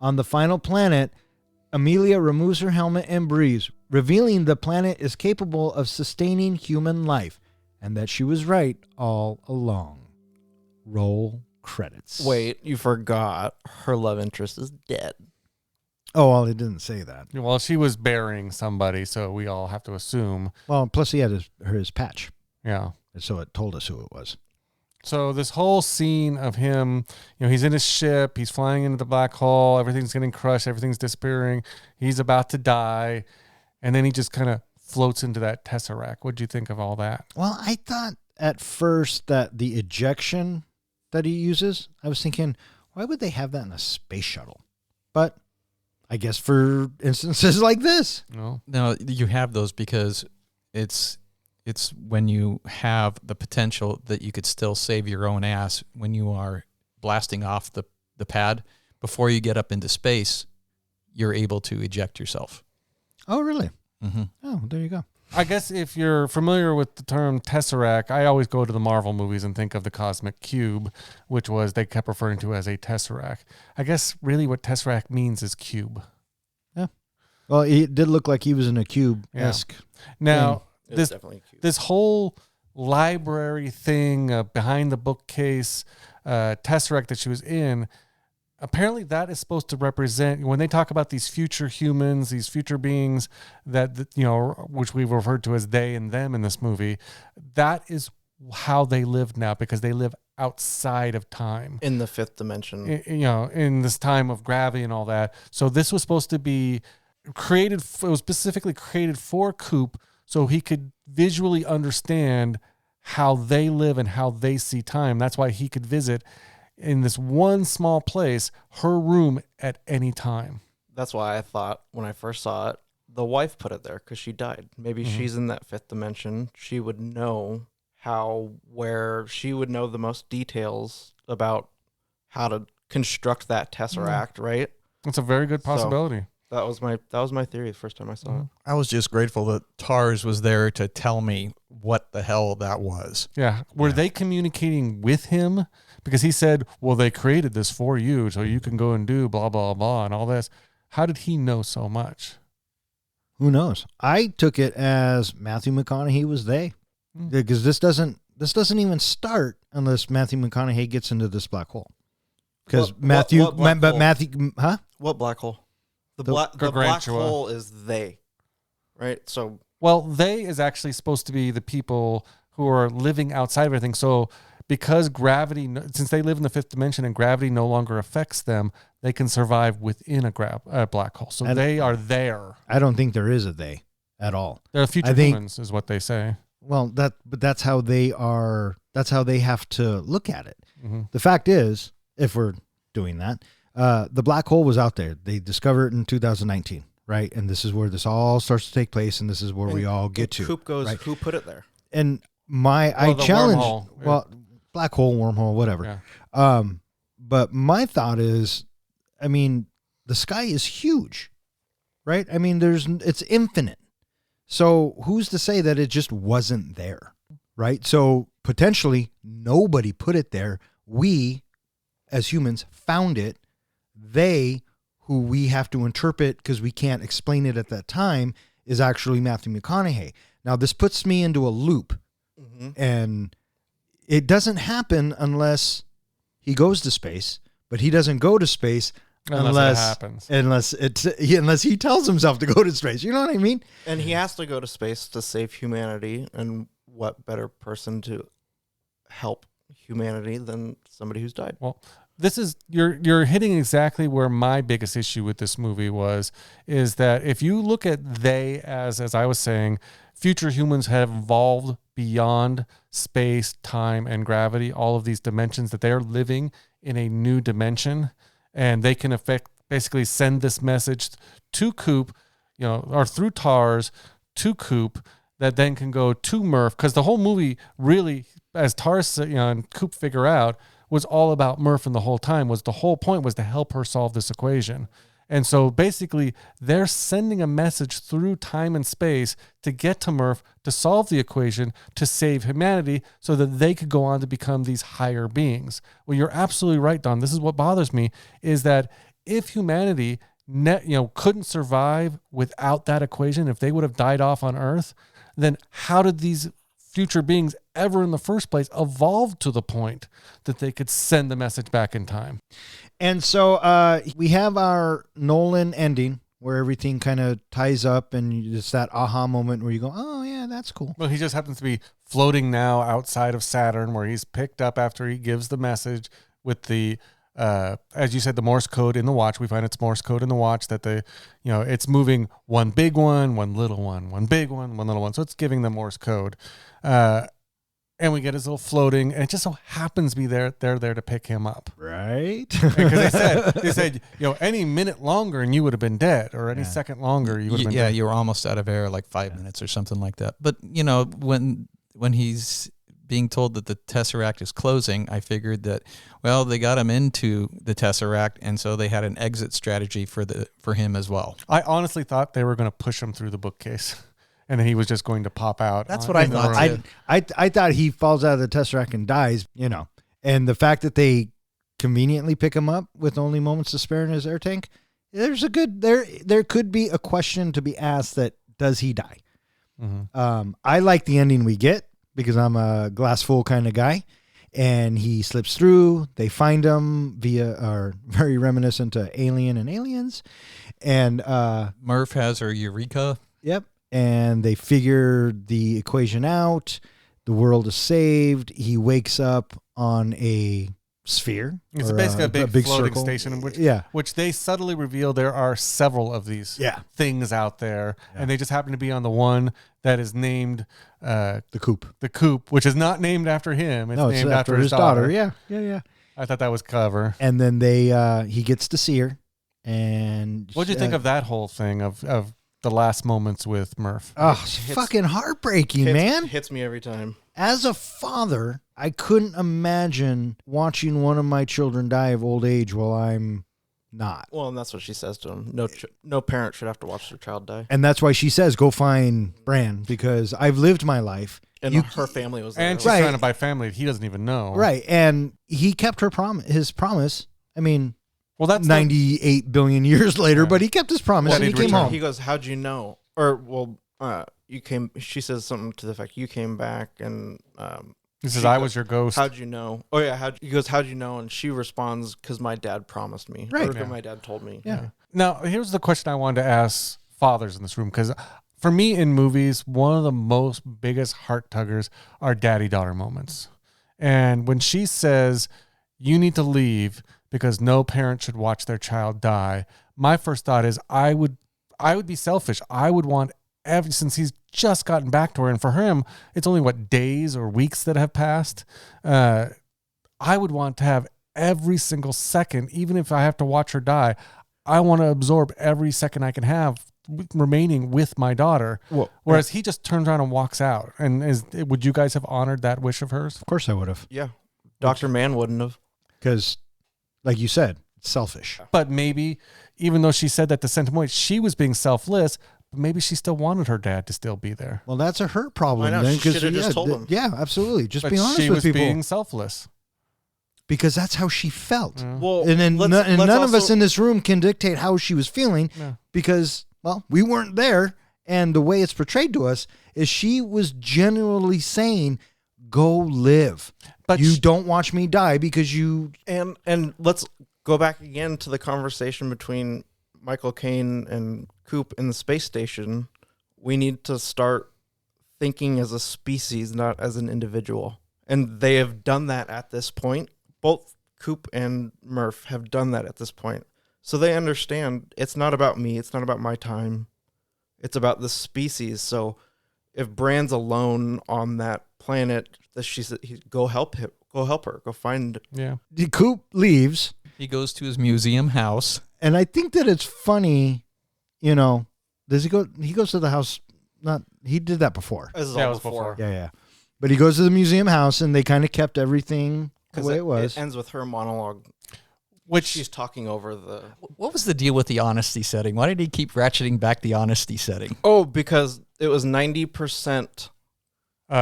On the final planet, Amelia removes her helmet and breathes, revealing the planet is capable of sustaining human life, and that she was right all along. Roll credits. Wait, you forgot her love interest is dead. Oh, well, it didn't say that. Well, she was burying somebody, so we all have to assume. Well, plus he had his patch, Yeah. so it told us who it was. So this whole scene of him, he's in his ship, he's flying into the black hole, everything's getting crushed, everything's disappearing, he's about to die, and then he just kind of floats into that tesseract. What do you think of all that? Well, I thought at first that the ejection that he uses, I was thinking, why would they have that in a space shuttle? But I guess for instances like this. No. No, you have those because it's when you have the potential that you could still save your own ass when you are blasting off the pad. Before you get up into space, you're able to eject yourself. Oh, really? Mm-hmm. Oh, there you go. I guess if you're familiar with the term tesseract, I always go to the Marvel movies and think of the cosmic cube, which they kept referring to as a tesseract. I guess really what tesseract means is cube. Yeah. Well, it did look like he was in a cube-esque. Now, It's definitely cute. this whole library thing behind the bookcase tesseract that she was in, apparently that is supposed to represent, when they talk about these future humans, these future beings that, which we've referred to as they and them in this movie, that is how they live now, because they live outside of time. In the 5th dimension. In this time of gravity and all that. So this was supposed to be created, it was specifically created for Coop so he could visually understand how they live and how they see time. That's why he could visit in this one small place, her room at any time. That's why I thought when I first saw it, the wife put it there because she died. Maybe she's in that 5th dimension. She would know she would know the most details about how to construct that tesseract, right? That's a very good possibility. That was my theory the first time I saw it. I was just grateful that TARS was there to tell me what the hell that was. Yeah. Were they communicating with him? Because he said, well, they created this for you so you can go and do blah, blah, blah, and all this. How did he know so much? Who knows? I took it as Matthew McConaughey was they, because this doesn't even start unless Matthew McConaughey gets into this black hole. Because What black hole? The black Gargantua. hole is they, right? So Well, they is actually supposed to be the people who are living outside of everything. So because gravity, since they live in the fifth dimension and gravity no longer affects them, they can survive within a black hole. So they are there. I don't think there is a they at all. They're future humans, is what they say. Well, but that's how they are. That's how they have to look at it. Mm-hmm. The fact is, if we're doing that, the black hole was out there. They discovered it in 2019, right? And this is where this all starts to take place, and this is where we all get to. Coop goes, right? who put it there? And I the challenge, wormhole. black hole, wormhole, whatever. Yeah. But my thought is, I mean, the sky is huge, right? I mean, it's infinite. So who's to say that it just wasn't there, right? So potentially nobody put it there. We, as humans, found it. They, who we have to interpret because we can't explain it at that time, is actually Matthew McConaughey. Now, this puts me into a loop, and it doesn't happen unless he goes to space, but he doesn't go to space unless he tells himself to go to space. You know what I mean? And he has to go to space to save humanity, and what better person to help humanity than somebody who's died? Well, this is you're hitting exactly where my biggest issue with this movie is that if you look at they as I was saying, future humans have evolved beyond space, time, and gravity, all of these dimensions, that they're living in a new dimension, and they can basically send this message to Coop, or through TARS to Coop, that then can go to Murph, because the whole movie really, as TARS and Coop figure out, was all about Murph, and the whole time the whole point was to help her solve this equation. And so basically they're sending a message through time and space to get to Murph to solve the equation to save humanity so that they could go on to become these higher beings. Well, you're absolutely right, Don. This is what bothers me, is that if humanity couldn't survive without that equation, if they would have died off on Earth, then how did these future beings ever in the first place evolve to the point that they could send the message back in time? And so we have our Nolan ending where everything kind of ties up, and it's that aha moment where you go, oh, yeah, that's cool. Well, he just happens to be floating now outside of Saturn, where he's picked up after he gives the message with the, as you said, the Morse code in the watch. We find it's Morse code in the watch that it's moving one big one, one little one big one little one. So it's giving them Morse code. And we get his little floating, and it just so happens to be they're there to pick him up. Right. Because they said, any minute longer and you would have been dead, or any second longer you would have been dead. You were almost out of air, like 5 minutes or something like that. But, when he's being told that the Tesseract is closing, I figured that, well, they got him into the Tesseract, and so they had an exit strategy for him as well. I honestly thought they were going to push him through the bookcase, and then he was just going to pop out. That's what I thought. I thought he falls out of the Tesseract and dies, and the fact that they conveniently pick him up with only moments to spare in his air tank, there could be a question to be asked that, does he die? Mm-hmm. I like the ending we get because I'm a glass full kind of guy, and he slips through. They find him very reminiscent to Alien and Aliens, and Murph has her Eureka. Yep. And they figure the equation out. The world is saved. He wakes up on a sphere. It's basically a big floating circle. station, which they subtly reveal there are several of these things out there, and they just happen to be on the one that is named the Coop. The Coop, which is not named after him. It's named after his daughter. Yeah. I thought that was clever. And then he gets to see her. And what do you think of that whole thing of the last moments with Murph? Oh, it's fucking heartbreaking, man. Hits me every time. As a father, I couldn't imagine watching one of my children die of old age while I'm not. Well, and that's what she says to him. No parent should have to watch their child die. And that's why she says, go find Bran, because I've lived my life. And You- her family was there. And she's Right. surrounded by family he doesn't even know. Right. And he kept his promise. I mean, Well, that's 98 billion years later, Yeah. but he kept his promise Well, and he he'd came return. home. He goes, "How'd you know?" Or, well, you came. She says something to the effect, "You came back, and he says, she "I go- was your ghost." how'd you know?" Oh yeah, he goes, "How'd you know?" And she responds, "Because my dad promised me, Right. Or Yeah. my dad told me." Yeah. Now, here's the question I wanted to ask fathers in this room, because for me in movies, one of the most biggest heart tuggers are daddy-daughter moments. And when she says, "You need to leave because no parent should watch their child die," my first thought is I would be selfish. I would want since he's just gotten back to her, and for him, it's only days or weeks that have passed. I would want to have every single second, even if I have to watch her die. I want to absorb every second I can have remaining with my daughter. Well, Whereas he just turns around and walks out. And would you guys have honored that wish of hers? of course I would have. Yeah. Dr. Mann wouldn't have. Because, like you said, it's selfish. But maybe, even though she said that to send him away, she was being selfless. But maybe she still wanted her dad to still be there. Well, that's a her problem. I know, then, she 'cause, should've just told him. Yeah, absolutely. Just But be honest she with was people. being selfless. Because that's how she felt. Yeah. Well, And then let's none of us also- in this room can dictate how she was feeling Yeah. because, well, we weren't there. And the way it's portrayed to us is she was genuinely saying, go live. But you don't watch me die because you... And let's go back again to the conversation between Michael Caine and Coop in the space station. We need to start thinking as a species, not as an individual. And they have done that at this point. Both Coop and Murph have done that at this point. So they understand it's not about me. It's not about my time. It's about the species. So if Bran's alone on that planet, she said, go help him. Go help her. Go find. Yeah. Coop leaves. He goes to his museum house. And I think that it's funny, does he go? He goes to the house. He did that before. This is That all was before. before. Yeah. But he goes to the museum house and they kind of kept everything the way it was. It ends with her monologue. Which She's talking over the. What was the deal with the honesty setting? Why did he keep ratcheting back the honesty setting? Oh, because it was 90%.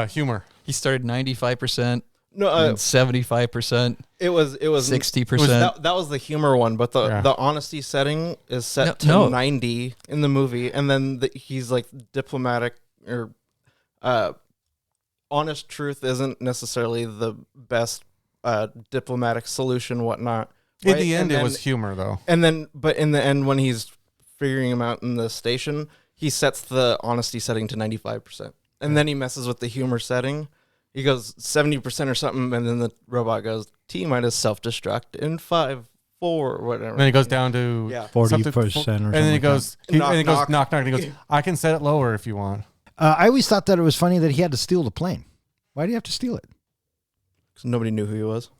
humor. He started 95%, No, and 75%, it was 60%. That was the humor one, but the Yeah. the honesty setting is set to No. 90 in the movie, and then he's like diplomatic or honest truth isn't necessarily the best diplomatic solution, whatnot. In right? the end, And it then- was humor, though. And then, but in the end, when he's figuring him out in the station, he sets the honesty setting to 95%. And then he messes with the humor setting. He goes 70% or something, and then the robot goes, T minus self-destruct in 5, 4, whatever. And then he goes down to Yeah. 40% or and something. then he like goes, that. he, Knock, and he goes knock. knock knock, and he goes, I can set it lower if you want. I always thought that it was funny that he had to steal the plane. Why do you have to steal it? 'Cause nobody knew who he was.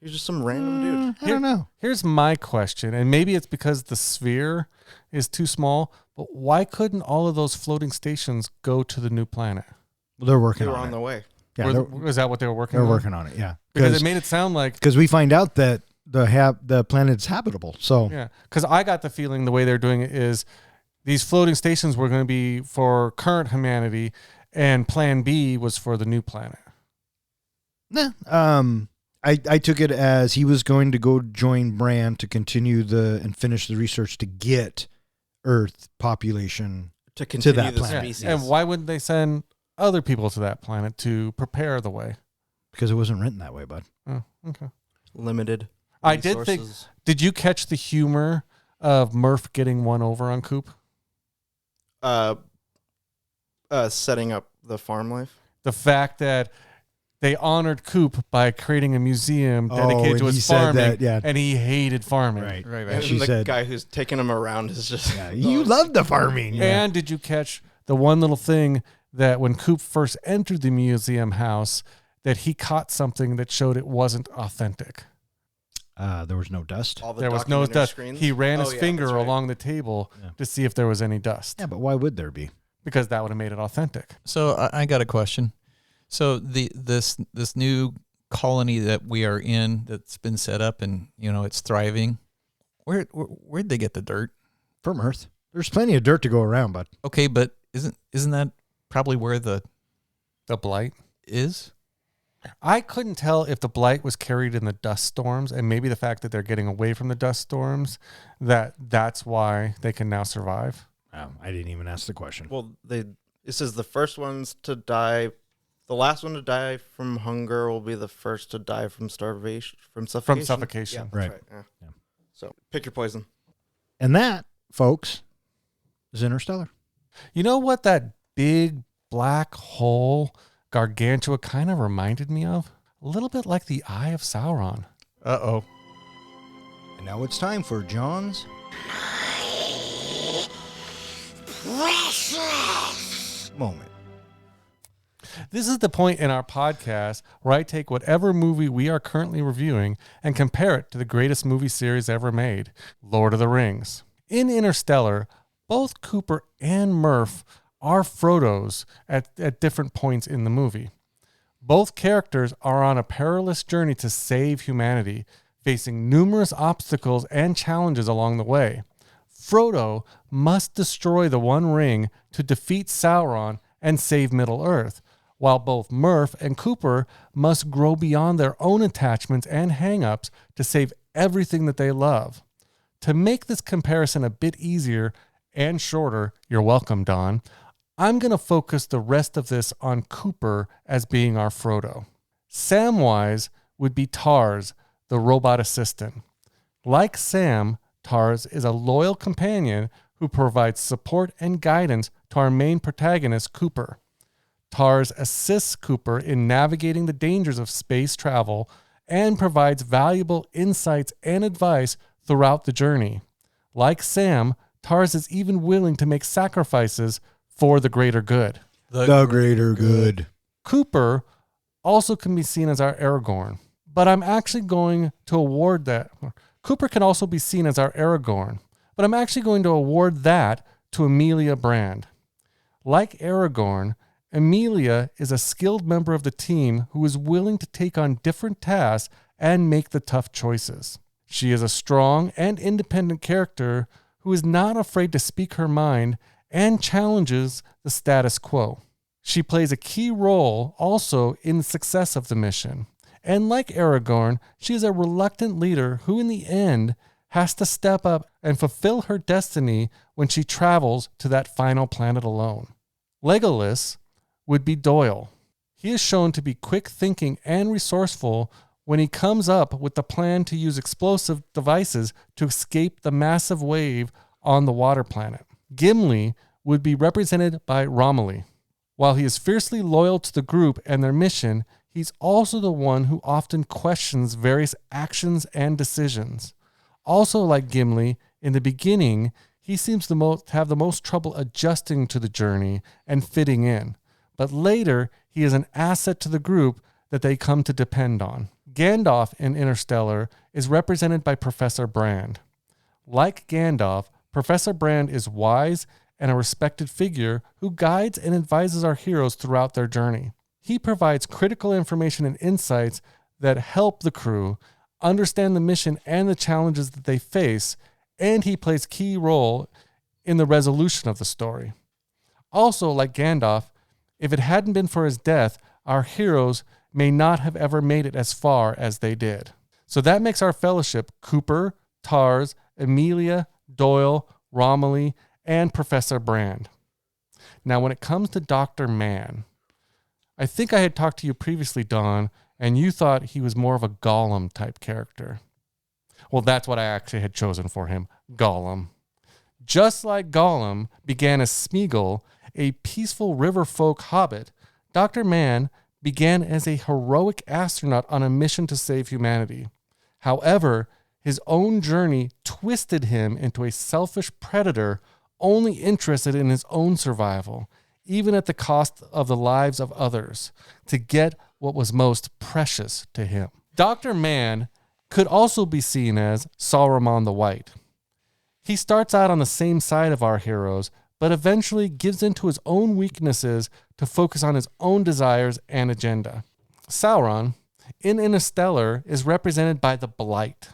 He was just some random dude. I don't know. Here's my question, and maybe it's because the sphere is too small, but why couldn't all of those floating stations go to the new planet? Well, they're working They were on on it. the way. Yeah, Was that what they were working they're on? working on it. Yeah, Because it made it sound like, because we find out that the planet's habitable. So yeah, because I got the feeling the way they're doing it is these floating stations were going to be for current humanity, and Plan B was for the new planet. nah, I took it as he was going to go join Bran to continue and finish the research to get Earth population. To continue that the planet. species. And why wouldn't they send other people to that planet to prepare the way? Because it wasn't written that way, bud. Oh, okay. Limited. I did think. resources. Did you catch the humor of Murph getting one over on Coop? Setting up the farm life. The fact that they honored Coop by creating a museum dedicated and to he his said farming, that, yeah. and he hated farming. Right. Right. And she the said- guy who's taking him around is just. Yeah, you love the farming. Yeah. And did you catch the one little thing that when Coop first entered the museum house, that he caught something that showed it wasn't authentic? There was no dust. All the There was no documentary dust. screens. He ran Oh, his yeah, finger that's right. along the table Yeah. to see if there was any dust, Yeah, but why would there be? because that would have made it authentic. So I got a question. So this new colony that we are in that's been set up and it's thriving. Where'd they get the dirt? From Earth. There's plenty of dirt to go around, bud. Okay, but isn't that probably where the The Blight? is. I couldn't tell if the Blight was carried in the dust storms, and maybe the fact that they're getting away from the dust storms, that's why they can now survive. I didn't even ask the question. Well, this is the first ones to die. The last one to die from hunger will be the first to die from starvation, from suffocation. From suffocation. Yeah, Right. that's Yeah. So pick your poison. And that, folks, is Interstellar. You know what that big black hole gargantua kind of reminded me of? A little bit like the Eye of Sauron. Uh-oh. And now it's time for John's moment. This is the point in our podcast where I take whatever movie we are currently reviewing and compare it to the greatest movie series ever made, Lord of the Rings. In Interstellar, both Cooper and Murph are Frodos at different points in the movie. Both characters are on a perilous journey to save humanity, facing numerous obstacles and challenges along the way. Frodo must destroy the One Ring to defeat Sauron and save Middle-earth, while both Murph and Cooper must grow beyond their own attachments and hang-ups to save everything that they love. To make this comparison a bit easier and shorter, you're welcome, Don, I'm going to focus the rest of this on Cooper as being our Frodo. Samwise would be Tars, the robot assistant. Like Sam, Tars is a loyal companion who provides support and guidance to our main protagonist, Cooper. Tars assists Cooper in navigating the dangers of space travel and provides valuable insights and advice throughout the journey. Like Sam, Tars is even willing to make sacrifices for the greater good. The greater good. Cooper also can be seen as our Aragorn, but I'm actually going to award that. Cooper can also be seen as our Aragorn, but I'm actually going to award that to Amelia Brand. Like Aragorn, Amelia is a skilled member of the team who is willing to take on different tasks and make the tough choices. She is a strong and independent character who is not afraid to speak her mind and challenges the status quo. She plays a key role also in the success of the mission. And like Aragorn, she is a reluctant leader who in the end has to step up and fulfill her destiny when she travels to that final planet alone. Legolas would be Doyle. He is shown to be quick thinking and resourceful when he comes up with the plan to use explosive devices to escape the massive wave on the water planet. Gimli would be represented by Romilly. While he is fiercely loyal to the group and their mission, he's also the one who often questions various actions and decisions. Also like Gimli, in the beginning, he seems to have the most trouble adjusting to the journey and fitting in. But later, he is an asset to the group that they come to depend on. Gandalf in Interstellar is represented by Professor Brand. Like Gandalf, Professor Brand is wise and a respected figure who guides and advises our heroes throughout their journey. He provides critical information and insights that help the crew understand the mission and the challenges that they face, and he plays a key role in the resolution of the story. Also, like Gandalf, if it hadn't been for his death, our heroes may not have ever made it as far as they did. So that makes our fellowship Cooper, Tars, Amelia, Doyle, Romilly, and Professor Brand. Now, when it comes to Dr. Mann, I think I had talked to you previously, Don, and you thought he was more of a Gollum type character. Well, that's what I actually had chosen for him, Gollum. Just like Gollum began as Smeagol, a peaceful river folk hobbit, Dr. Mann began as a heroic astronaut on a mission to save humanity. However, his own journey twisted him into a selfish predator only interested in his own survival, even at the cost of the lives of others, to get what was most precious to him. Dr. Mann could also be seen as Saruman the White. He starts out on the same side of our heroes, but eventually gives in to his own weaknesses to focus on his own desires and agenda. Sauron, in Interstellar, is represented by the Blight.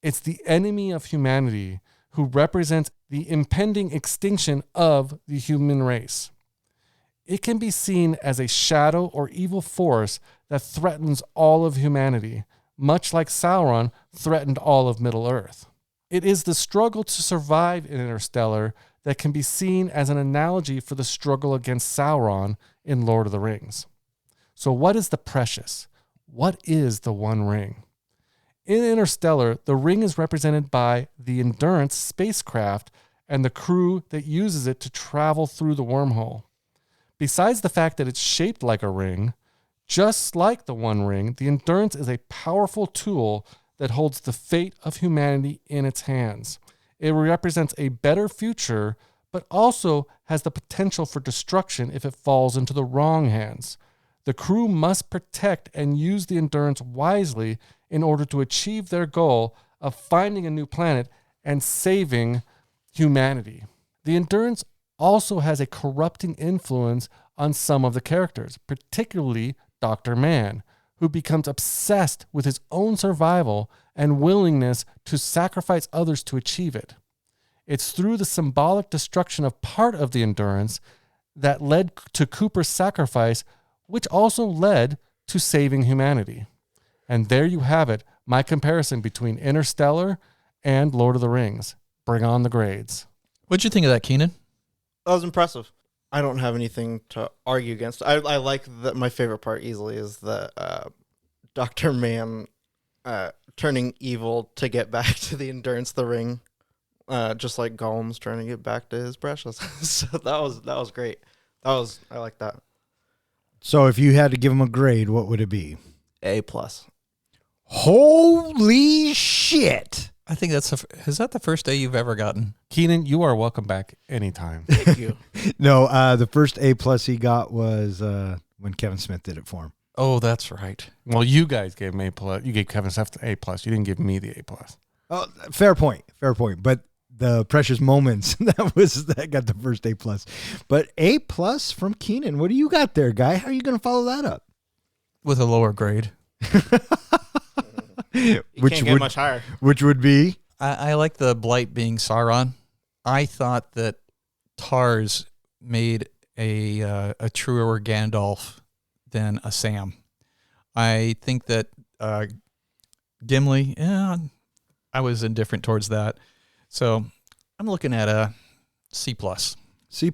It's the enemy of humanity who represents the impending extinction of the human race. It can be seen as a shadow or evil force that threatens all of humanity, much like Sauron threatened all of Middle-earth. It is the struggle to survive in Interstellar that can be seen as an analogy for the struggle against Sauron in Lord of the Rings. So what is the precious? What is the One Ring? In Interstellar, the ring is represented by the Endurance spacecraft and the crew that uses it to travel through the wormhole. Besides the fact that it's shaped like a ring, just like the One Ring, the Endurance is a powerful tool that holds the fate of humanity in its hands. It represents a better future, but also has the potential for destruction if it falls into the wrong hands. The crew must protect and use the Endurance wisely in order to achieve their goal of finding a new planet and saving humanity. The Endurance also has a corrupting influence on some of the characters, particularly Dr. Mann, who becomes obsessed with his own survival and willingness to sacrifice others to achieve it. It's through the symbolic destruction of part of the Endurance that led to Cooper's sacrifice, which also led to saving humanity. And there you have it, my comparison between Interstellar and Lord of the Rings. Bring on the grades. What'd you think of that, Keenan? That was impressive. I don't have anything to argue against. I like that. My favorite part easily is the Dr. Mann turning evil to get back to the Endurance, the ring, just like Gollum's trying to get back to his precious. So that was great. I like that. So if you had to give him a grade, what would it be? A+. Holy shit! I think is that the first A you've ever gotten? Keenan, you are welcome back anytime. Thank you. No, the first A+ he got was when Kevin Smith did it for him. Oh, that's right. Well, you guys gave him A+. You gave Kevin Smith the A+. You didn't give me the A+. Oh, fair point. But the precious moments that got the first A+. But A+ from Keenan. What do you got there, guy? How are you going to follow that up? With a lower grade. You can't get much higher. Which would be? I like the blight being Sauron. I thought that Tars made a truer Gandalf than a Sam. I think that Gimli, I was indifferent towards that. So I'm looking at a C+. C+.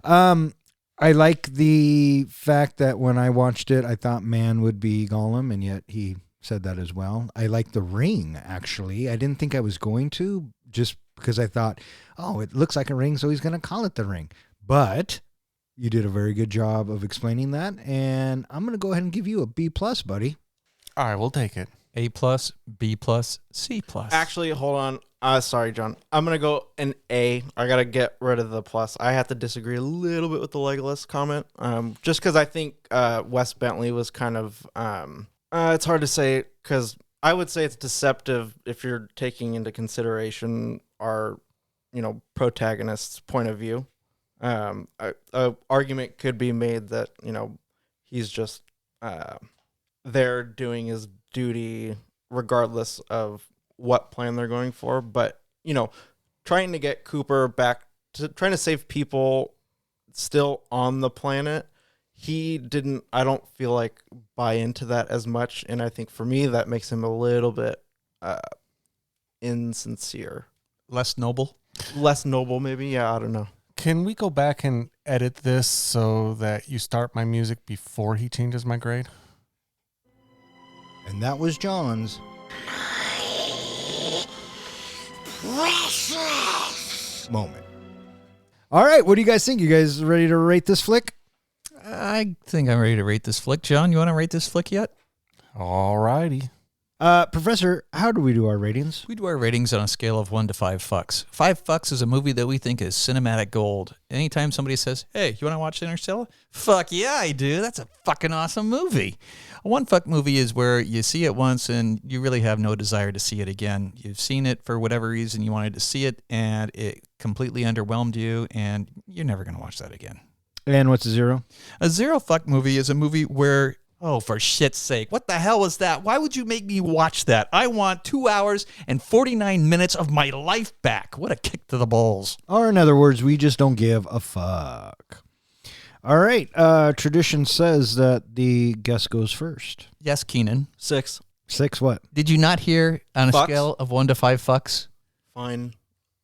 I like the fact that when I watched it, I thought Mann would be Gollum, and yet he said that as well. I like the ring, actually. I didn't think I was going to, just because I thought, oh, it looks like a ring, so he's going to call it the ring. But you did a very good job of explaining that, and I'm going to go ahead and give you a B+, buddy. All right, we'll take it. A+, B+, C+. Actually, hold on. Sorry, John. I'm going to go an A. I got to get rid of the plus. I have to disagree a little bit with the Legolas comment. Just because I think Wes Bentley was kind of... it's hard to say because I would say it's deceptive if you're taking into consideration our, protagonist's point of view. A argument could be made that, he's just there doing his duty regardless of what plan they're going for, but trying to get Cooper back to trying to save people still on the planet, he didn't, I don't feel like, buy into that as much, and I think for me that makes him a little bit insincere, Less noble maybe. Yeah, I don't know. Can we go back and edit this so that you start my music before he changes my grade? And that was John's moment. All right, what do you guys think? You guys ready to rate this flick? I think I'm ready to rate this flick. John, you want to rate this flick yet? All righty. Professor, how do we do our ratings? We do our ratings on a scale of 1 to 5 fucks. 5 fucks is a movie that we think is cinematic gold. Anytime somebody says, hey, you want to watch Interstellar? Fuck yeah, I do. That's a fucking awesome movie. A 1 fuck movie is where you see it once and you really have no desire to see it again. You've seen it for whatever reason you wanted to see it, and it completely underwhelmed you, and you're never going to watch that again. And what's a 0? A 0 fuck movie is a movie where, oh, for shit's sake, what the hell was that? Why would you make me watch that? I want 2 hours and 49 minutes of my life back. What a kick to the balls. Or in other words, we just don't give a fuck. All right. Tradition says that the guest goes first. Yes, Keenan. 6. 6 what? Did you not hear on a Fucks? scale of 1 to 5 fucks? Fine.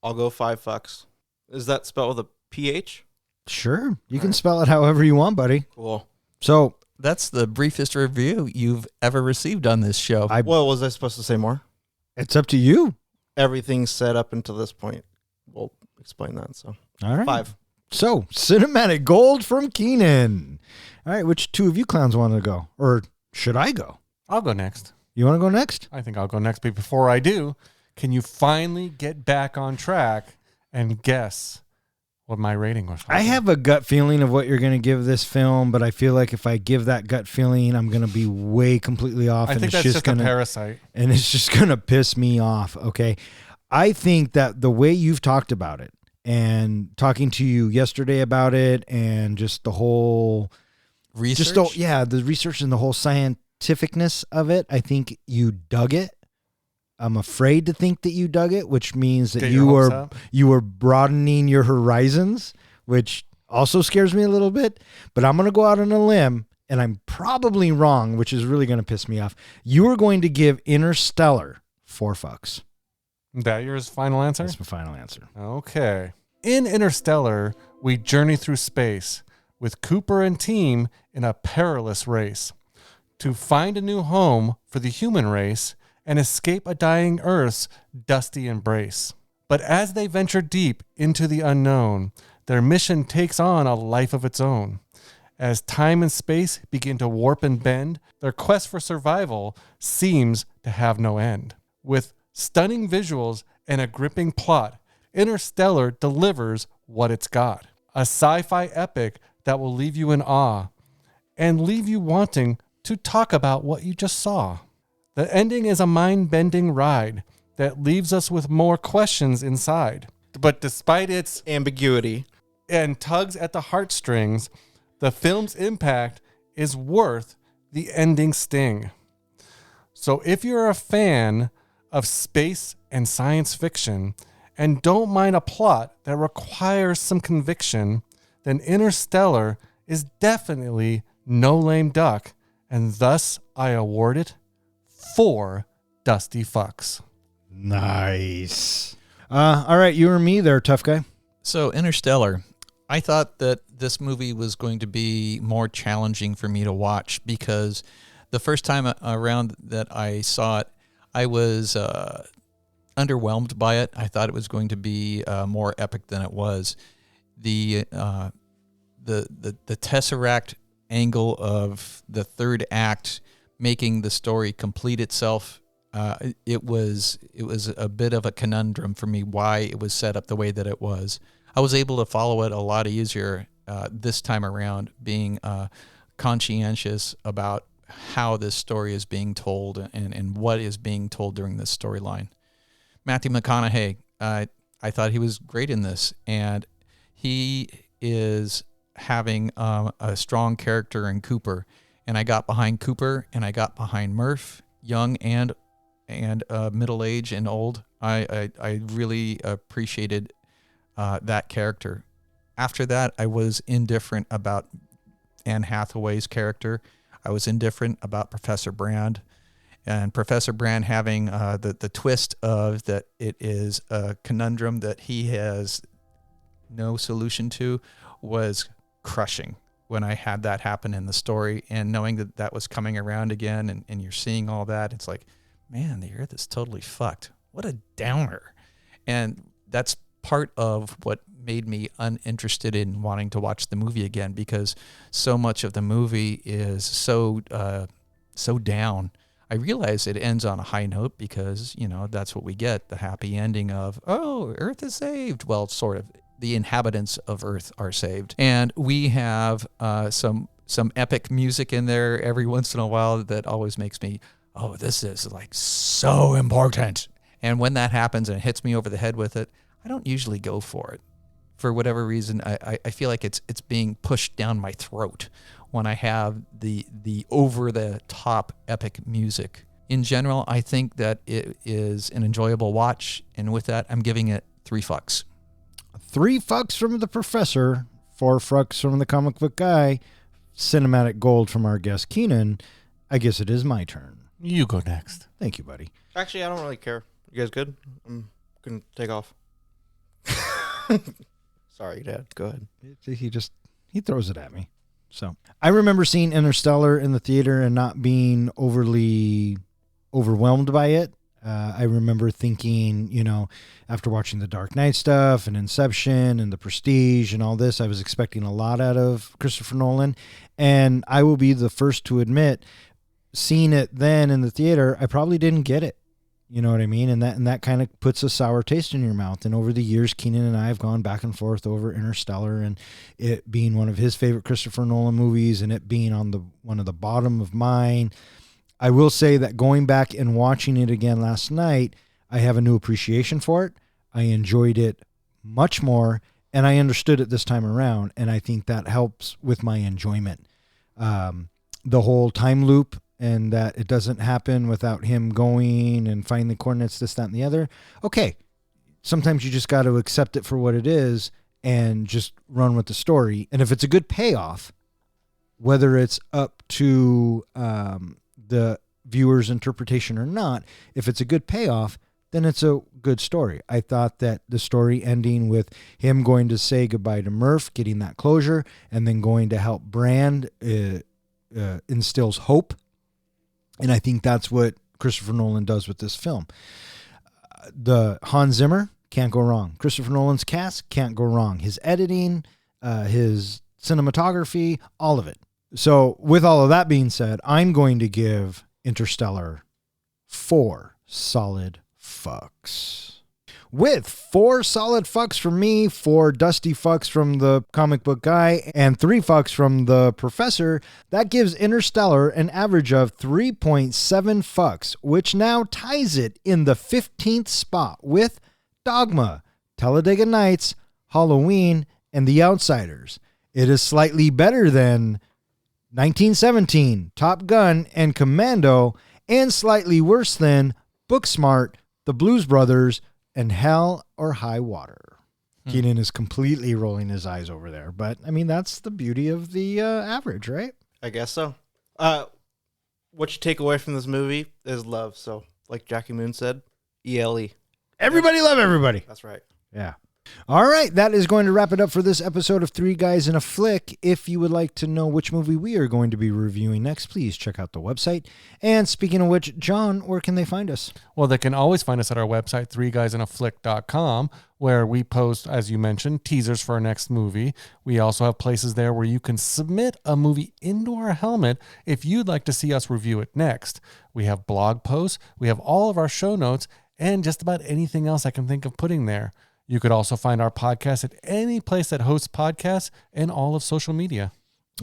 I'll go 5 fucks. Is that spelled with a PH? Sure. You can spell it however you want, buddy. Cool. So That's the briefest review you've ever received on this show. Well, was I supposed to say more? it's up to you. Everything's set up until this point. We'll explain that. So All right. 5. So, cinematic gold from Keenan. All right. Which two of you clowns want to go? Or should I go? I'll go next. You want to go next? I think I'll go next. But before I do, can you finally get back on track and guess what my rating was? I have a gut feeling of what you're going to give this film, but I feel like if I give that gut feeling, I'm going to be way completely off. I think that's just a parasite. And it's just going to piss me off. Okay. I think that the way you've talked about it and talking to you yesterday about it and just the whole Research? the research and the whole scientificness of it, I think you dug it. I'm afraid to think that you dug it, which means that Get your hopes up. you were broadening your horizons, which also scares me a little bit. But I'm going to go out on a limb, and I'm probably wrong, which is really going to piss me off. You are going to give Interstellar 4 fucks. That your final answer? That's my final answer. Okay. In Interstellar, we journey through space with Cooper and team in a perilous race to find a new home for the human race and escape a dying Earth's dusty embrace. But as they venture deep into the unknown, their mission takes on a life of its own. As time and space begin to warp and bend, their quest for survival seems to have no end. With stunning visuals and a gripping plot, Interstellar delivers what it's got. A sci-fi epic that will leave you in awe and leave you wanting to talk about what you just saw. The ending is a mind-bending ride that leaves us with more questions inside. But despite its Ambiguity. and tugs at the heartstrings, the film's impact is worth the ending sting. So if you're a fan of space and science fiction and don't mind a plot that requires some conviction, then Interstellar is definitely no lame duck, and thus I award it 4 dusty fucks. Nice. All right, you or me there, tough guy. So, Interstellar, I thought that this movie was going to be more challenging for me to watch because the first time around that I saw it, I was underwhelmed by it. I thought it was going to be more epic than it was. The Tesseract angle of the third act making the story complete itself, it was a bit of a conundrum for me why it was set up the way that it was. I was able to follow it a lot easier this time around, being conscientious about how this story is being told and what is being told during this storyline. Matthew McConaughey, I thought he was great in this, and he is having a strong character in Cooper, and I got behind Cooper and I got behind Murph, young and middle age and old. I really appreciated that character. After that, I was indifferent about Anne Hathaway's character. I was indifferent about Professor Brand, and Professor Brand having the twist of that it is a conundrum that he has no solution to was crushing when I had that happen in the story, and knowing that that was coming around again and you're seeing all that, it's like, man, the Earth is totally fucked. What a downer. And that's part of what made me uninterested in wanting to watch the movie again, because so much of the movie is so down. I realize it ends on a high note because, that's what we get, the happy ending of, oh, Earth is saved. Well, sort of. The inhabitants of Earth are saved. And we have some epic music in there every once in a while that always makes me, oh, this is like so important. And when that happens and it hits me over the head with it, I don't usually go for it. For whatever reason, I feel like it's being pushed down my throat when I have the over-the-top epic music. In general, I think that it is an enjoyable watch, and with that, I'm giving it 3 fucks. 3 fucks from the professor 4 fucks from the comic book guy, cinematic gold from our guest Keenan. I guess it is my turn. You go next. Thank you, buddy. Actually, I don't really care. You guys good? I'm gonna take off. Sorry, Dad. Go ahead. He throws it at me. So I remember seeing Interstellar in the theater and not being overly overwhelmed by it. I remember thinking, you know, after watching the Dark Knight stuff and Inception and The Prestige and all this, I was expecting a lot out of Christopher Nolan. And I will be the first to admit, seeing it then in the theater, I probably didn't get it. You know what I mean? And that kind of puts a sour taste in your mouth. And over the years, Keenan and I have gone back and forth over Interstellar and it being one of his favorite Christopher Nolan movies and it being on one of the bottom of mine. I will say that going back and watching it again last night, I have a new appreciation for it. I enjoyed it much more and I understood it this time around. And I think that helps with my enjoyment. The whole time loop, and that it doesn't happen without him going and finding the coordinates, this, that, and the other. Okay, sometimes you just got to accept it for what it is and just run with the story. And if it's a good payoff, whether it's up to the viewer's interpretation or not, if it's a good payoff, then it's a good story. I thought that the story ending with him going to say goodbye to Murph, getting that closure, and then going to help Brand instills hope. And I think that's what Christopher Nolan does with this film. The Hans Zimmer, can't go wrong. Christopher Nolan's cast, can't go wrong. His editing, his cinematography, all of it. So with all of that being said, I'm going to give Interstellar 4 solid fucks. With 4 solid fucks from me, 4 dusty fucks from the comic book guy, and 3 fucks from the professor, that gives Interstellar an average of 3.7 fucks, which now ties it in the 15th spot with Dogma, Talladega Nights, Halloween, and The Outsiders. It is slightly better than 1917, Top Gun, and Commando, and slightly worse than Booksmart, The Blues Brothers, and Hell or High Water. Keenan is completely rolling his eyes over there. But, I mean, that's the beauty of the average, right? I guess so. What you take away from this movie is love. So, like Jackie Moon said, ELE. Everybody love everybody. That's right. Yeah. All right, that is going to wrap it up for this episode of Three Guys in a Flick. If you would like to know which movie we are going to be reviewing next, please check out the website. And speaking of which, John, where can they find us? Well, they can always find us at our website, threeguysinaflick.com, where we post, as you mentioned, teasers for our next movie. We also have places there where you can submit a movie into our helmet if you'd like to see us review it next. We have blog posts, we have all of our show notes, and just about anything else I can think of putting there. You could also find our podcast at any place that hosts podcasts and all of social media.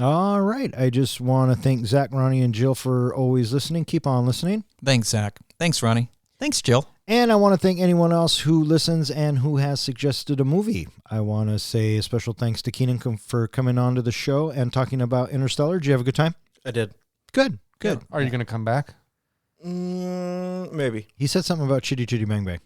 All right. I just want to thank Zach, Ronnie, and Jill for always listening. Keep on listening. Thanks, Zach. Thanks, Ronnie. Thanks, Jill. And I want to thank anyone else who listens and who has suggested a movie. I want to say a special thanks to Keenan for coming on to the show and talking about Interstellar. Did you have a good time? I did. Good. Are you going to come back? Maybe. He said something about Chitty Chitty Bang Bang.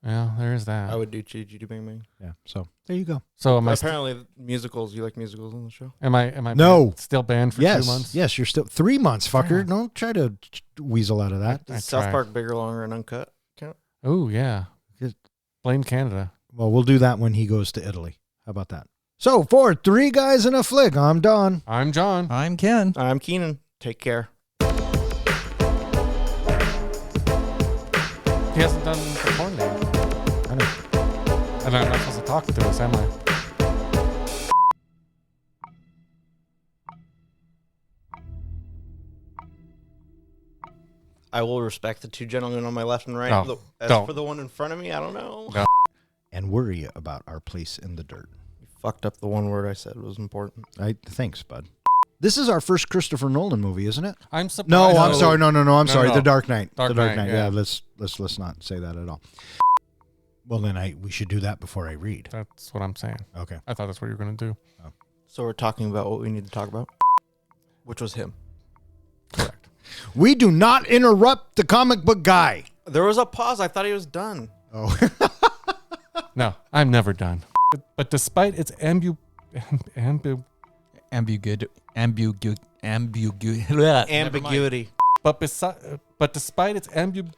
Yeah, there is that. I would do Chitty Chitty Bang Bang. Yeah. So there you go. So am I? Apparently, musicals. You like musicals on the show? Am I? No. Still banned for 2 months? Yes, you're still 3 months, fucker. Yeah. Don't try to weasel out of that. Does South Park Bigger, Longer, and Uncut count? Oh yeah. Blame Canada. Well, we'll do that when he goes to Italy. How about that? So for Three Guys in a Flick, I'm Don. I'm John. I'm Ken. I'm Keenan. Take care. He hasn't done the porn name. I know. And I'm not supposed to talk to us, am I? I will respect the 2 gentlemen on my left and right. No, As don't. for the one in front of me, I don't know. No. And worry about our place in the dirt. You fucked up the one word I said was important. Thanks, bud. This is our first Christopher Nolan movie, isn't it? I'm surprised. No, I'm sorry. No, I'm sorry. no. The Dark Knight. Dark The Dark Knight, Knight. yeah. Let's not say that at all. Well, then we should do that before I read. That's what I'm saying. Okay. I thought that's what you were going to do. So we're talking about what we need to talk about, which was him. Correct. We do not interrupt the comic book guy. There was a pause. I thought he was done. Oh. No, I'm never done. But despite its ambiguity. Ambiguity. But despite its ambiguity.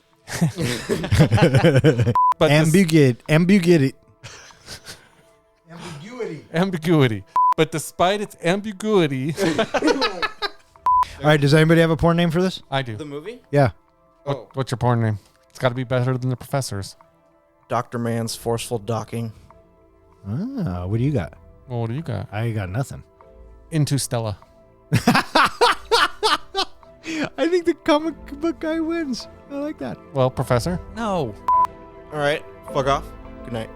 But despite its ambiguity, All right, does anybody have a porn name for this? I do. The movie? Yeah. What's your porn name? It's got to be better than the professor's. Dr. Man's Forceful Docking. Ah, what do you got? Well, what do you got? I got nothing. Into Stella. I think the comic book guy wins. I like that. Well, Professor. No. All right. Fuck off. Good night.